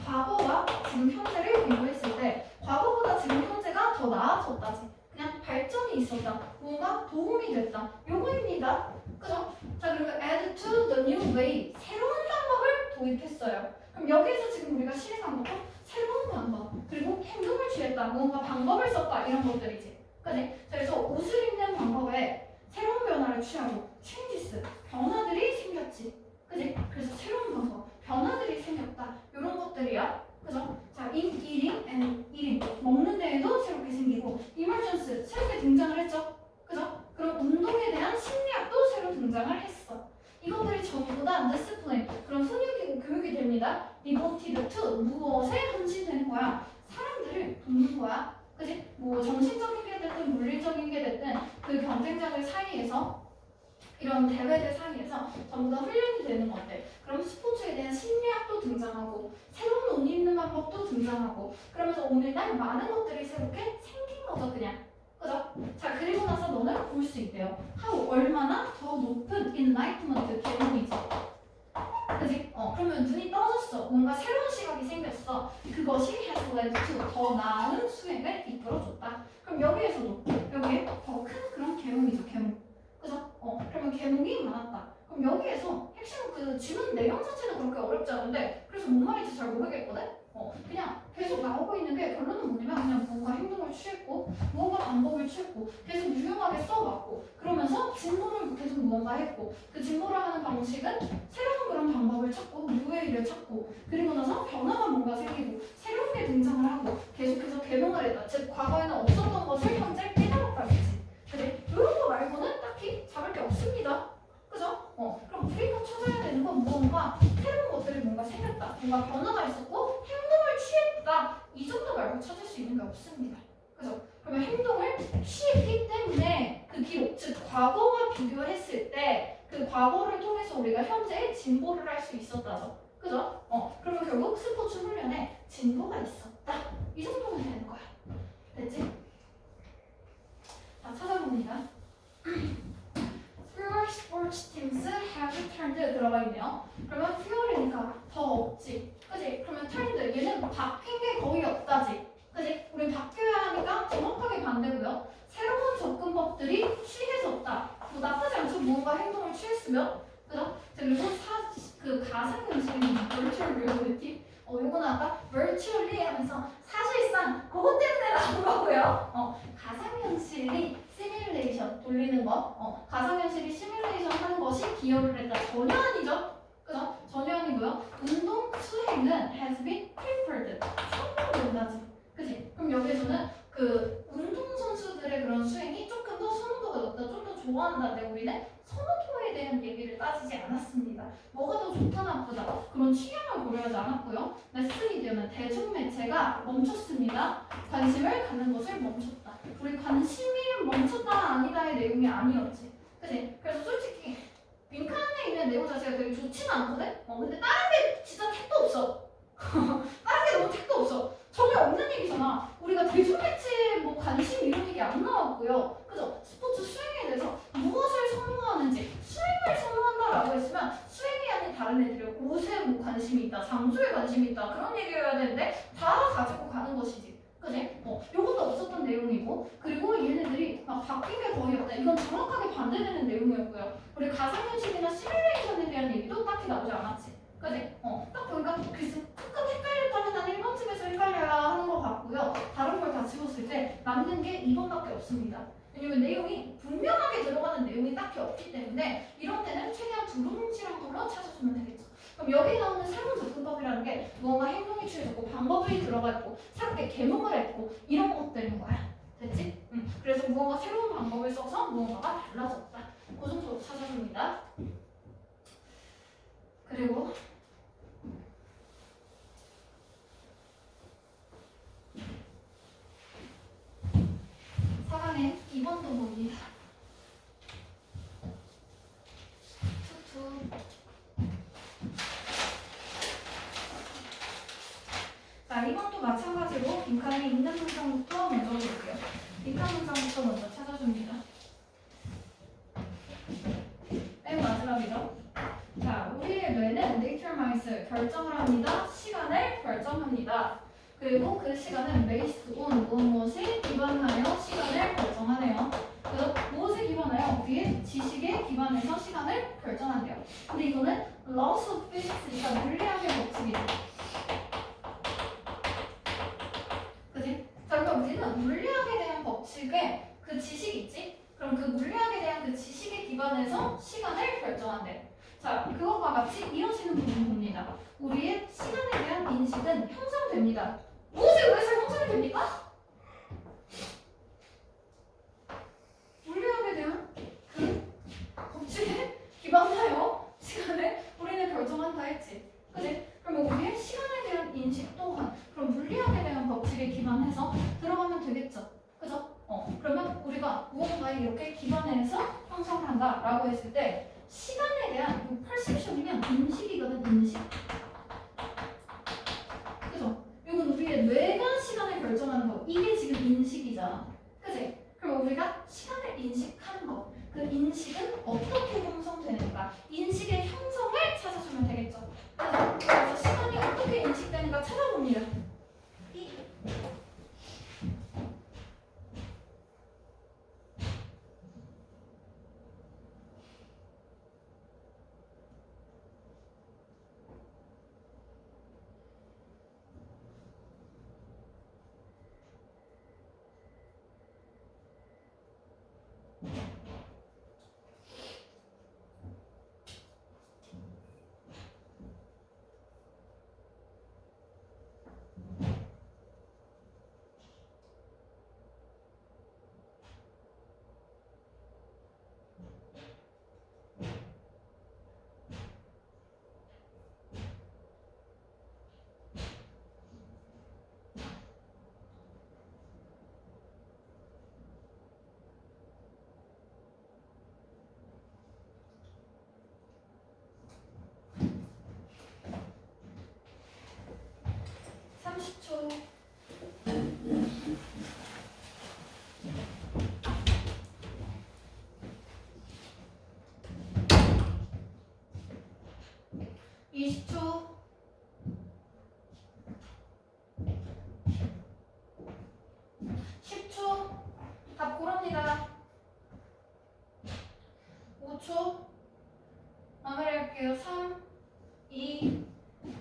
과거와 지금 현재를 비교했을 때 과거보다 지금 현재가 더 나아졌다지. 그냥 발전이 있었다. 뭔가 도움이 됐다. 요거입니다. 그죠? 자, 그리고 add to the new way. 새로운 방법을 도입했어요. 그럼 여기에서 지금 우리가 실행한 것도 새로운 방법, 그리고 행동을 취했다. 뭔가 방법을 썼다. 이런 것들이지. 그지? 자, 그래서 옷을 입는 방법에 새로운 변화를 취하고 changes, 변화들이 생겼지. 그지? 그래서 새로운 방법, 변화들이 생겼다. 이런 것들이야. 그죠? 자, eating and eating. 먹는 데에도 새롭게 생기고 emergence, 새롭게 등장을 했죠. 그죠? 그럼 운동에 대한 심리학도 새로 등장을 했어. 이것들이 전부 다 discipline, 그런 훈육이고 교육이 됩니다. devoted to, 무엇에 헌신되는 거야? 사람들을 돕는 거야. 그지? 뭐 정신적인 게 됐든 물리적인 게 됐든 그 경쟁자들 사이에서 이런 대회들 사이에서 전부 다 훈련이 되는 것들. 그럼 스포츠에 대한 심리학도 등장하고 새로운 옷 입는 방법도 등장하고 그러면서 오늘날 많은 것들이 새롭게 생긴 거죠, 그냥. 그죠? 자, 그리고 나서 너는 볼 수 있대요. 얼마나 더 높은 enlightenment 개념이지. 그지? 그러면 눈이 떠졌어. 뭔가 새로운 시각이 생겼어. 그것이 has led to 더 나은 수행을 이끌어줬다. 그럼 여기에서도 여기에 더 큰 그런 계몽이죠, 계몽. 그죠? 그러면 계몽이 많았다. 그럼 여기에서 핵심 그 지문 내용 자체도 그렇게 어렵지 않은데 그래서 뭔 말인지 잘 모르겠거든? 그냥 계속 나오고 있는 게 결론은 뭐냐면 그냥 뭔가 행동을 취했고 무언가 방법을 취했고 계속 유용하게 써봤고 그러면서 진보를 계속 무언가 했고 그 진보를 하는 방식은 새로운 그런 방법을 찾고 뉴웨이를 찾고 그리고 나서 변화가 뭔가 생기고 새로운 게 등장을 하고 계속해서 개몽을 했다. 즉 과거에는 없었던 것을 현재 깨달았다겠지. 그래? 이런 거 말고는 딱히 잡을 게 없습니다. 그죠? 그럼 우리가 찾아야 되는 건 무언가 새로운 것들이 뭔가 생겼다. 뭔가 변화가 있었고 행동을 취했다. 이 정도 말고 찾을 수 있는 게 없습니다. 그죠? 그러면 행동을 취했기 때문에 그 기록, 즉 과거와 비교했을 때 그 과거를 통해서 우리가 현재의 진보를 할 수 있었다죠. 그죠? 그러면 결국 스포츠 훈련에 진보가 있었다. 이 정도면 되는 거야. 됐지? 자, 찾아봅니다. Fewer sports teams have returned 들어가 있네요. 그러면 fewer이니까 더 없지. 그지? 그러면 turned 얘는 바뀐 게 거의 없다지. 그지? 우리 바뀌어야 하니까 정확하게 반대고요. 새로운 접근법들이 취해졌다. 뭐 나쁘지 않죠? 무언가 행동을 취했으면. 그죠? 그리고 그 가상현실인 virtual reality 요거는 아까 virtually 하면서 사실상 그것 때문에 나온 거고요. 가상현실이 시뮬레이션 돌리는 거, 가상현실이 시뮬레이션 하는 것이 기여를 했다. 전혀 아니죠? 그죠? 전혀 아니고요. 운동 수행은 has been preferred. 선호된다지. 그치? 그럼 여기서는 그 운동선수들의 그런 수행이 조금 더 선호도가 높다. 좀 더 좋아한다는데 우리는 선호도에 대한 얘기를 따지지 않았습니다. 뭐가 더 좋다 나쁘다 그런 취향을 고려하지 않았고요. 매스미디어는 대중매체가 멈췄습니다. 관심을 갖는 것을 멈췄다. 우리 관심이 멈췄다 아니다의 내용이 아니었지. 그치? 그래서 솔직히 빈칸에 있는 내용 자체가 되게 좋지는 않거든? 근데 다른 게 진짜 택도 없어. 다른 게 너무 택도 없어. 전혀 없는 얘기잖아. 우리가 대중매체에 뭐 관심 이런 얘기 안 나왔고요. 그죠? 스포츠 수행에 대해서 무엇을 선호하는지 수행을 선호한다라고 했으면 수행이 아닌 다른 애들이 옷에 뭐 관심이 있다, 장소에 관심이 있다 그런 얘기를 해야 되는데 다 가지고 가는 것이지. 그지? 요것도 없었던 내용이고 그리고 얘네들이 막 바뀐 게 거의 없다. 이건 정확하게 반대되는 내용이었고요. 우리 가상현실이나 시뮬레이션에 대한 얘기도 딱히 나오지 않았지. 그지? 딱 보니까 글쎄 조금 헷갈렸다면 난 1번쯤에서 헷갈려야 하는 것 같고요. 다른 걸 다 집었을 때 남는 게 2번밖에 없습니다. 왜냐면 내용이 분명하게 들어가는 내용이 딱히 없기 때문에 이런 때는 최대한 두루뭉실한 걸로 찾아주면 되겠죠. 그럼 여기 나오는 새로운 접근법이라는 게 무언가 행동이 취해졌고 방법이 들어가 있고 새롭게 개몽을 했고 이런 것들인 거야. 됐지? 그래서 무언가 새로운 방법을 써서 무언가가 달라졌다. 그 정도로 찾아줍니다. 그리고 4강에 2번도 봅니다. 투투. 자, 2번도 마찬가지로 빈칸에 있는 문장부터 먼저 볼게요. 빈칸 문장부터 먼저 찾아줍니다. 맨 마지막이죠. 자, 우리의 뇌는 determines 결정을 합니다. 시간을 결정합니다. 그리고 그 시간은 based on 무엇에 기반하여 시간을 결정하네요. 그 무엇에 기반하여 우리의 지식에 기반해서 시간을 결정한대요. 근데 이거는 laws of physics니까 물리학의 법칙이죠. 그지? 자, 그럼 우리는 물리학에 대한 법칙에 그 지식이 있지? 그럼 그 물리학에 대한 그 지식에 기반해서 시간을 결정한대. 자, 그것과 같이 이어지는 부분 봅니다. 우리의 시간에 대한 인식은 형성됩니다. 무엇에 의해서 형성이 됩니까? 물리학에 대한 그 법칙에 기반하여 시간을 우리는 결정한다 했지. 그지? 그럼 우리의 시간에 대한 인식 또한 그럼 물리학에 대한 법칙에 기반해서 들어가면 되겠죠. 그죠? 그러면 우리가 무언가에 이렇게 기반해서 형성을 한다라고 했을 때 시간에 대한 perception이면 인식이거든, 인식. 그죠? 이건 우리의 뇌가 시간을 결정하는 거. 이게 지금 인식이잖아. 그지? 그럼 우리가 시간을 인식하는 거. 그 인식은 어떻게 형성되는가? 인식의 형성을 찾아주면 되겠죠. 그죠? 그래서 시간이 어떻게 인식되는가 찾아봅니다. 30초. (20초) 10초. 답 고릅니다. 5초. 마무리할게요. 3, 2,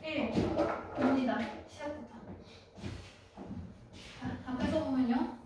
1. 봅니다. 시작부터. 답에서 보면요.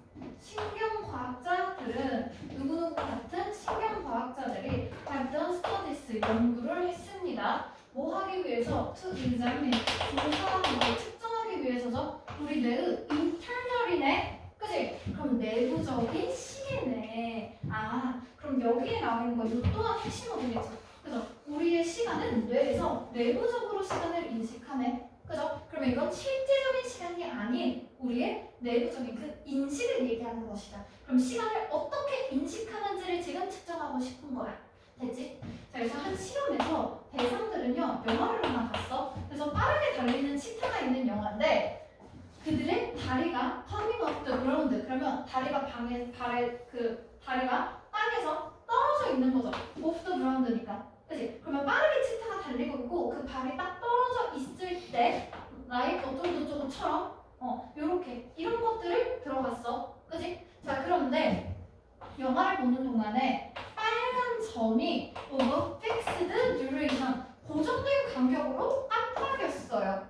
신경과학자들은 누구누구 같은 신경과학자들이 have done studies 연구를 했습니다. 뭐 하기 위해서? to examine 조사하기 위해 측정하기 위해서죠. 우리 뇌의 internal이네. 그치? 그럼 내부적인 시계네. 아, 그럼 여기에 나와 있는 거 이 또한 핵심 어디겠죠? 그죠? 우리의 시간은 뇌에서 내부적으로 시간을 인식하네. 그죠? 그러면 이건 실제적인 시간이 아닌 우리의 내부적인 그 인식을 얘기하는 것이다. 그럼 시간을 어떻게 인식하는지를 지금 측정하고 싶은 거야. 됐지? 자, 그래서 한 실험에서 대상들은요, 영화를 하나 봤어. 그래서 빠르게 달리는 치타가 있는 영화인데 그들의 다리가 coming off the ground. 그러면 다리가 다리가 땅에서 떨어져 있는 거죠. off the ground니까. 그치? 그러면 빠르게 치타가 달리고 있고 그 발이 딱 떨어져 있을 때 like 어쩌고저쩌고처럼 요렇게 이런 것들을 들어갔어. 그치? 자, 그런데 영화를 보는 동안에 빨간 점이 over fixed duration 고정된 간격으로 깜빡였어요.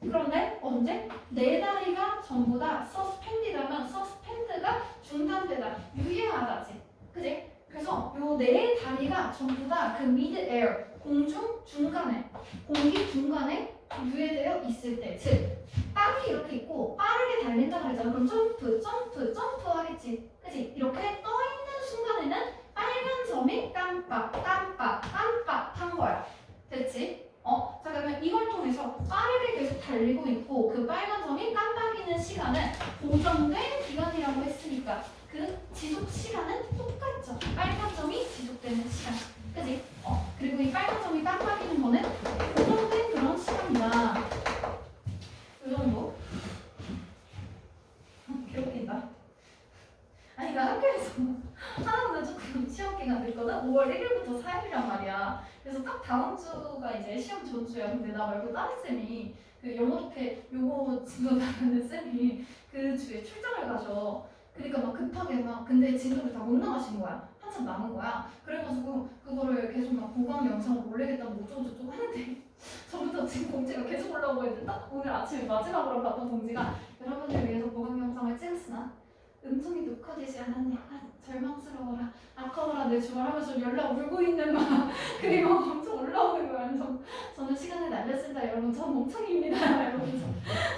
그런데 언제? 네 다리가 전부 다 suspended하면 suspend가 중단되다, 유예하다지. 그지? 그래서 요 네 다리가 전부 다 그 mid-air, 공중 중간에, 공기 중간에 유예되어 있을 때, 즉 땅이 이렇게 있고 빠르게 달린다 그랬잖아. 그럼 점프, 점프, 점프 하겠지. 그지? 이렇게 떠 있는 순간에는 빨간 점이 깜빡, 깜빡, 깜빡 한 거야. 됐지? 자, 그러면 이걸 통해서 빠르게 계속 달리고 있고 그 빨간 점이 깜빡이는 시간은 고정된 기간이라고 했으니까 그 지속 시간은 똑같죠. 빨간 점이 지속되는 시간. 그지? 그리고 이 빨간 점이 깜빡이는 거는 고정된 그런 시간이다. 이 정도? 괴롭힌다. 아니, 나 학교에서 하나보다 조금 시험 기간 됐거든? 5월 1일부터 4일이란 말이야. 그래서 딱 다음 주가 이제 시험 전주야. 근데 나 말고 다른 쌤이 그 영어 독해 요거 진도 나가는 쌤이 그 주에 출장을 가셔. 그러니까 막 급하게 근데 진도를 다 못 나가신 거야. 한참 남은 거야. 그래가지고 그거를 계속 막 보강 영상을 올리겠다고 어쩌고저쩌고 하는데 저부터 지금 공지가 계속 올라오고 있는데 딱 오늘 아침에 마지막으로 봤던 공지가 여러분들 위해서 보강 영상을 찍었으나 음성이 녹화되지 않았네. 절망스러워라. 아까워라 내 주말 하면서 연락 울고 있는 막 그리고 엄청 올라오는 거야. 그래서 저는 시간을 날렸습니다. 여러분 전 멍청이입니다. 이러면서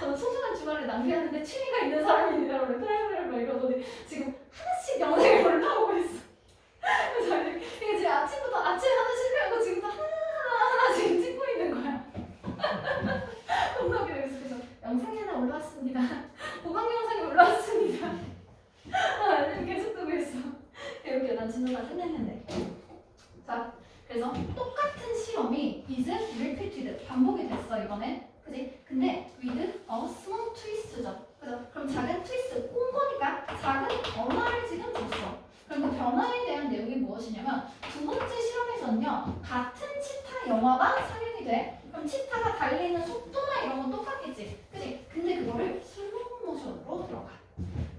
저는 소중한 주말을 낭비하는데 취미가 있는 사람입니다. 그래 막 이러더니 지금 하나씩 영상이 올라오고 있어. 그래서 이게 지금 아침에 하나 실패하고 지금 하나 지금 찍고 있는 거야. 겁나 웃기다. 그래서 영상이 하나 올라왔습니다. 보강 영상이 올라왔습니다. 계속 뜨고 있어. 이렇게 난 진도 다 끝냈는데. 자, 그래서 똑같은 실험이 is repeated 반복이 됐어 이번엔. 그지? 근데 with a small twist죠. 그죠? 그럼 작은 트위스트 꼰 거니까 작은 변화를 지금 줬어. 그럼 그 변화에 대한 내용이 무엇이냐면 두 번째 실험에서는요 같은 치타 영화가 상영이 돼. 그럼 치타가 달리는 속도나 이런 건 똑같겠지. 그지? 근데 그거를 슬로우 모션으로 들어가.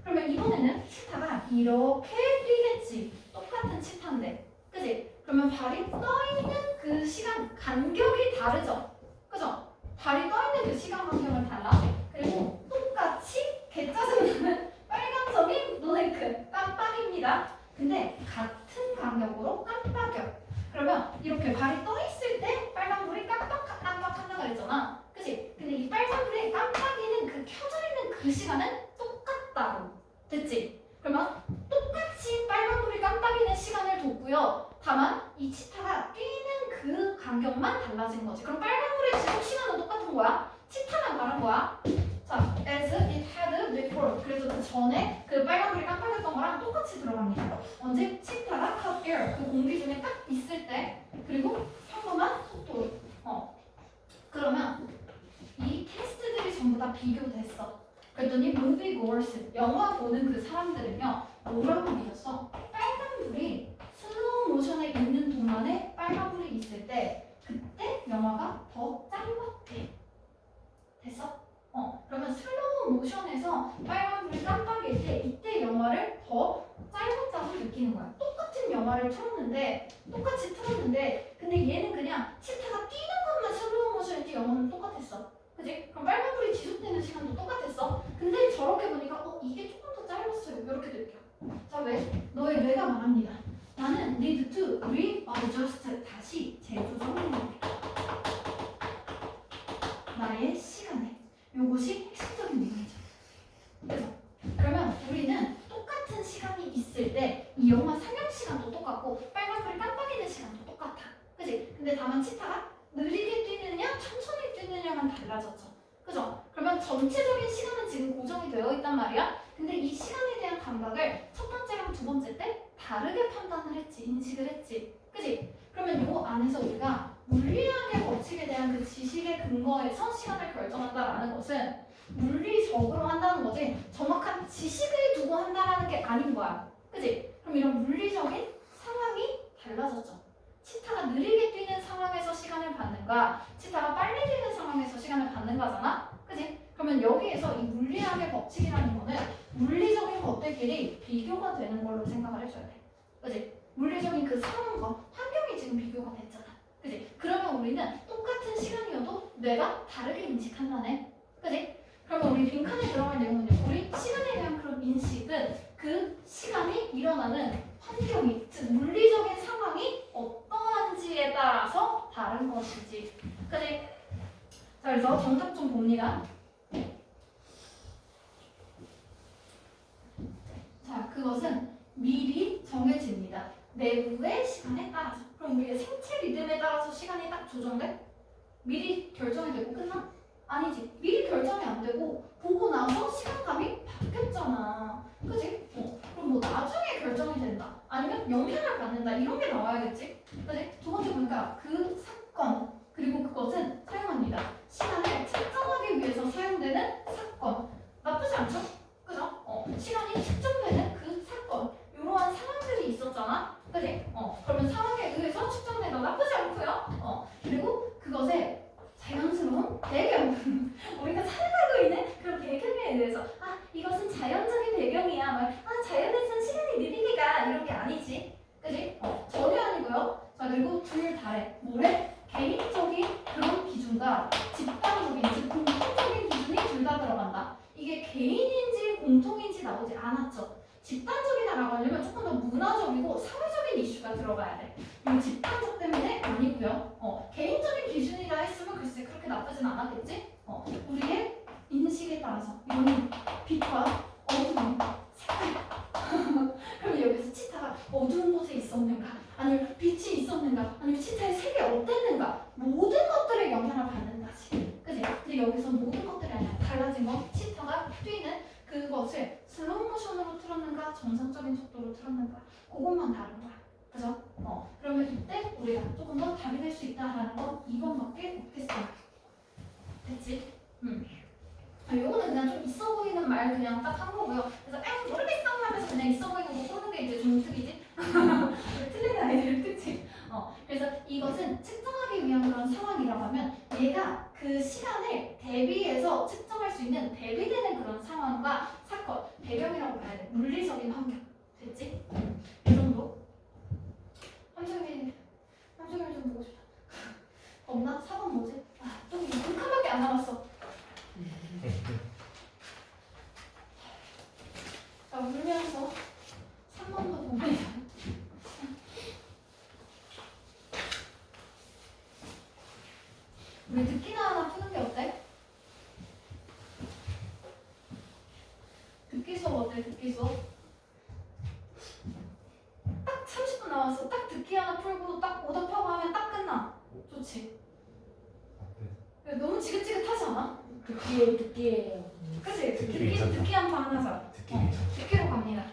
그러면 이번에는 치타가 이렇게 뛰겠지. 똑같은 치타인데. 그지? 그러면 발이 떠있는 그 시간 간격이 다르죠. 그죠? 발이 떠있는 그 시간 간격은 달라. 그리고 똑같이 개짜증나는 빨간 점이 블랭크, 깜빡입니다. 근데 같은 간격으로 깜빡여. 그러면 이렇게 발이 떠있을 때 빨간불이 깜빡한다 그랬잖아. 그치? 근데 이 빨간불이 깜빡이는 그 켜져 있는 그 시간은 똑같다고. 됐지? 그러면 똑같이 빨간불이 깜빡이는 시간을 뒀고요. 다만 이 치타가 뛰는 그 간격만 달라진 거지. 그럼 빨간불의 지속 시간은 똑같은 거야. 치타만 다른 거야. 자, as it had before. 그래서 그 전에 그 빨간불이 깜빡였던 거랑 똑같이 들어갑니다. 언제? 치타가 hot air, 그 공기 중에 딱 있을 때. 그리고 평범한 속도로. 그러면 이 테스트들이 전부 다 비교됐어. 그랬더니 moviegoers, 영화 보는 그 사람들은요, 뭐라고 믿었어? 빨간불이 슬로우 모션에 있는 동안에 빨간불이 있을 때 그때 영화가 더 짧았대. 됐어? 그러면 슬로우 모션에서 빨간불이 깜빡일 때 이때 영화를 더 짧았다고 느끼는 거야. 똑같은 영화를 똑같이 틀었는데 근데 얘는 그냥 치타가 뛰는 것만 슬로우 모션인지 영화는 똑같았어. 그지? 그럼 빨간불이 지속되는 시간도 똑같았어. 근데 저렇게 보니까 이게 조금 더 짧았어요. 이렇게 느껴. 자, 왜? 너의 뇌가 말합니다. 나는 need to readjust, 다시 재조정해야 돼. 나의 시간에. 요것이 핵심적인 내용이죠. 그래서 그러면 우리는 똑같은 시간이 있을 때 이 영화 상영 시간도 똑같고 빨간불이 깜빡이는 시간도 똑같아. 그지? 근데 다만 치타가 느리게 뛰느냐 천천히 뛰느냐만 달라졌죠. 그죠? 그러면 전체적인 시간은 지금 고정이 되어 있단 말이야. 근데 이 시간에 대한 감각을 첫 번째랑 두 번째 때 다르게 판단을 했지, 인식을 했지. 그지? 그러면 요 안에서 우리가 물리학의 법칙에 대한 그 지식의 근거에서 시간을 결정한다라는 것은 물리적으로 한다는 거지 정확한 지식을 두고 한다라는 게 아닌 거야. 그지? 그럼 이런 물리적인 상황이 달라졌죠. 치타가 느리게 뛰는 상황에서 시간을 받는가, 치타가 빨리 뛰는 상황에서 시간을 받는가잖아. 그지? 그러면 여기에서 이 물리학의 법칙이라는 거는 물리적인 것들끼리 비교가 되는 걸로 생각을 해줘야 돼. 그지? 물리적인 그 상황과 환경이 지금 비교가 됐잖아. 그지? 그러면 우리는 똑같은 시간이어도 뇌가 다르게 인식한다네. 그지? 그러면 우리 빈칸에 들어갈 내용은요. 우리 시간에 대한 그런 인식은 그 시간이 일어나는 환경이, 즉 물리적인 상황이 어떠한지에 따라서 다른 것이지. 그지? 자, 그래서 정답 좀 봅니다. 자, 그것은 미리 정해집니다. 내부의 시간에 따라서. 그럼 우리의 생체 리듬에 따라서 시간이 딱 조정돼? 미리 결정이 되고 끝나? 아니지. 미리 결정이 안 되고 보고 나서 시간감이 바뀌었잖아. 그지? 그럼 뭐 나중에 결정이 된다. 아니면 영향을 받는다. 이런 게 나와야겠지? 그지? 두 번째 보니까 그 사건 그리고 그것은 사용합니다. 시간을 측정하기 위해서 사용되는 사건. 나쁘지 않죠? 그죠? 시간이 측정되는 그 사건. 이러한 상황들이 있었잖아. 그지? 그러면 상황에 의해서 측정된다. 나쁘지 않고요. 그리고 그것의 자연스러운 배경. 우리가 살아가고 있는 그런 배경에 의해서 이것은 자연적인 배경이야. 자연에선 시간이 느리게가 이런 게 아니지. 그지? 전혀 아니고요. 자, 그리고 둘 다래. 뭐래? 개인적인 그런 기준과 집단적인, 즉 공통적인 기준이 둘 다 들어간다. 이게 개인인지 공통인지 나오지 않았죠. 집단적이다라고 하려면 조금 더 문화적이고 사회적인 이슈가 들어가야 돼. 이 집단적 때문에 아니고요. 개인적인 기준이라 했으면 글쎄 그렇게 나쁘진 않았겠지? 우리의 인식에 따라서 이거는 빛과 어두움, 색깔. 그럼 여기서 치타가 어두운 곳에 있었는가? 아니면 빛이 있었는가? 아니면 치타의 색이 어땠는가? 모든 것들에 영향을 받는다지. 그지? 근데 여기서 모든 것들이 아니라 달라진 건 치타가 뛰는 그것을 슬로우 모션으로 틀었는가 정상적인 속도로 틀었는가 그것만 다른 거야. 그죠? 그러면 이때 우리가 조금 더 답이 될 수 있다라는 건 2번밖에 없겠어요. 됐지? 요거는 그냥 좀 있어 보이는 말 그냥 딱 한 거고요. 그래서 모르겠어 하면서 그냥 있어 보이는 거 푸는 게 이제 좀 특이지? 틀린 아이들 특징. 그래서 이것은 측정하기 위한 그런 상황이라고 하면 얘가 그 시간을 대비해서 측정할 수 있는 대비되는 그런 상황과 사건, 배경이라고 봐야 돼. 물리적인 환경. 됐지? 이 정도? 함정일 좀 보고 싶다. 없나? 4번 뭐지? 좀 1칸밖에 안 남았어. 자, 울면서 3번도 봅니다. 우리 듣기나 하나 푸는 게 어때? 듣기 수업 어때? 듣기 수업? 딱 30분 남았어. 딱 듣기 하나 풀고 딱 오답하고 하면 딱 끝나. 좋지? 너무 지긋지긋하지 않아? 듣기예요. 그치? 듣기 괜찮다. 듣기 한 번 하자. 듣기 괜찮다.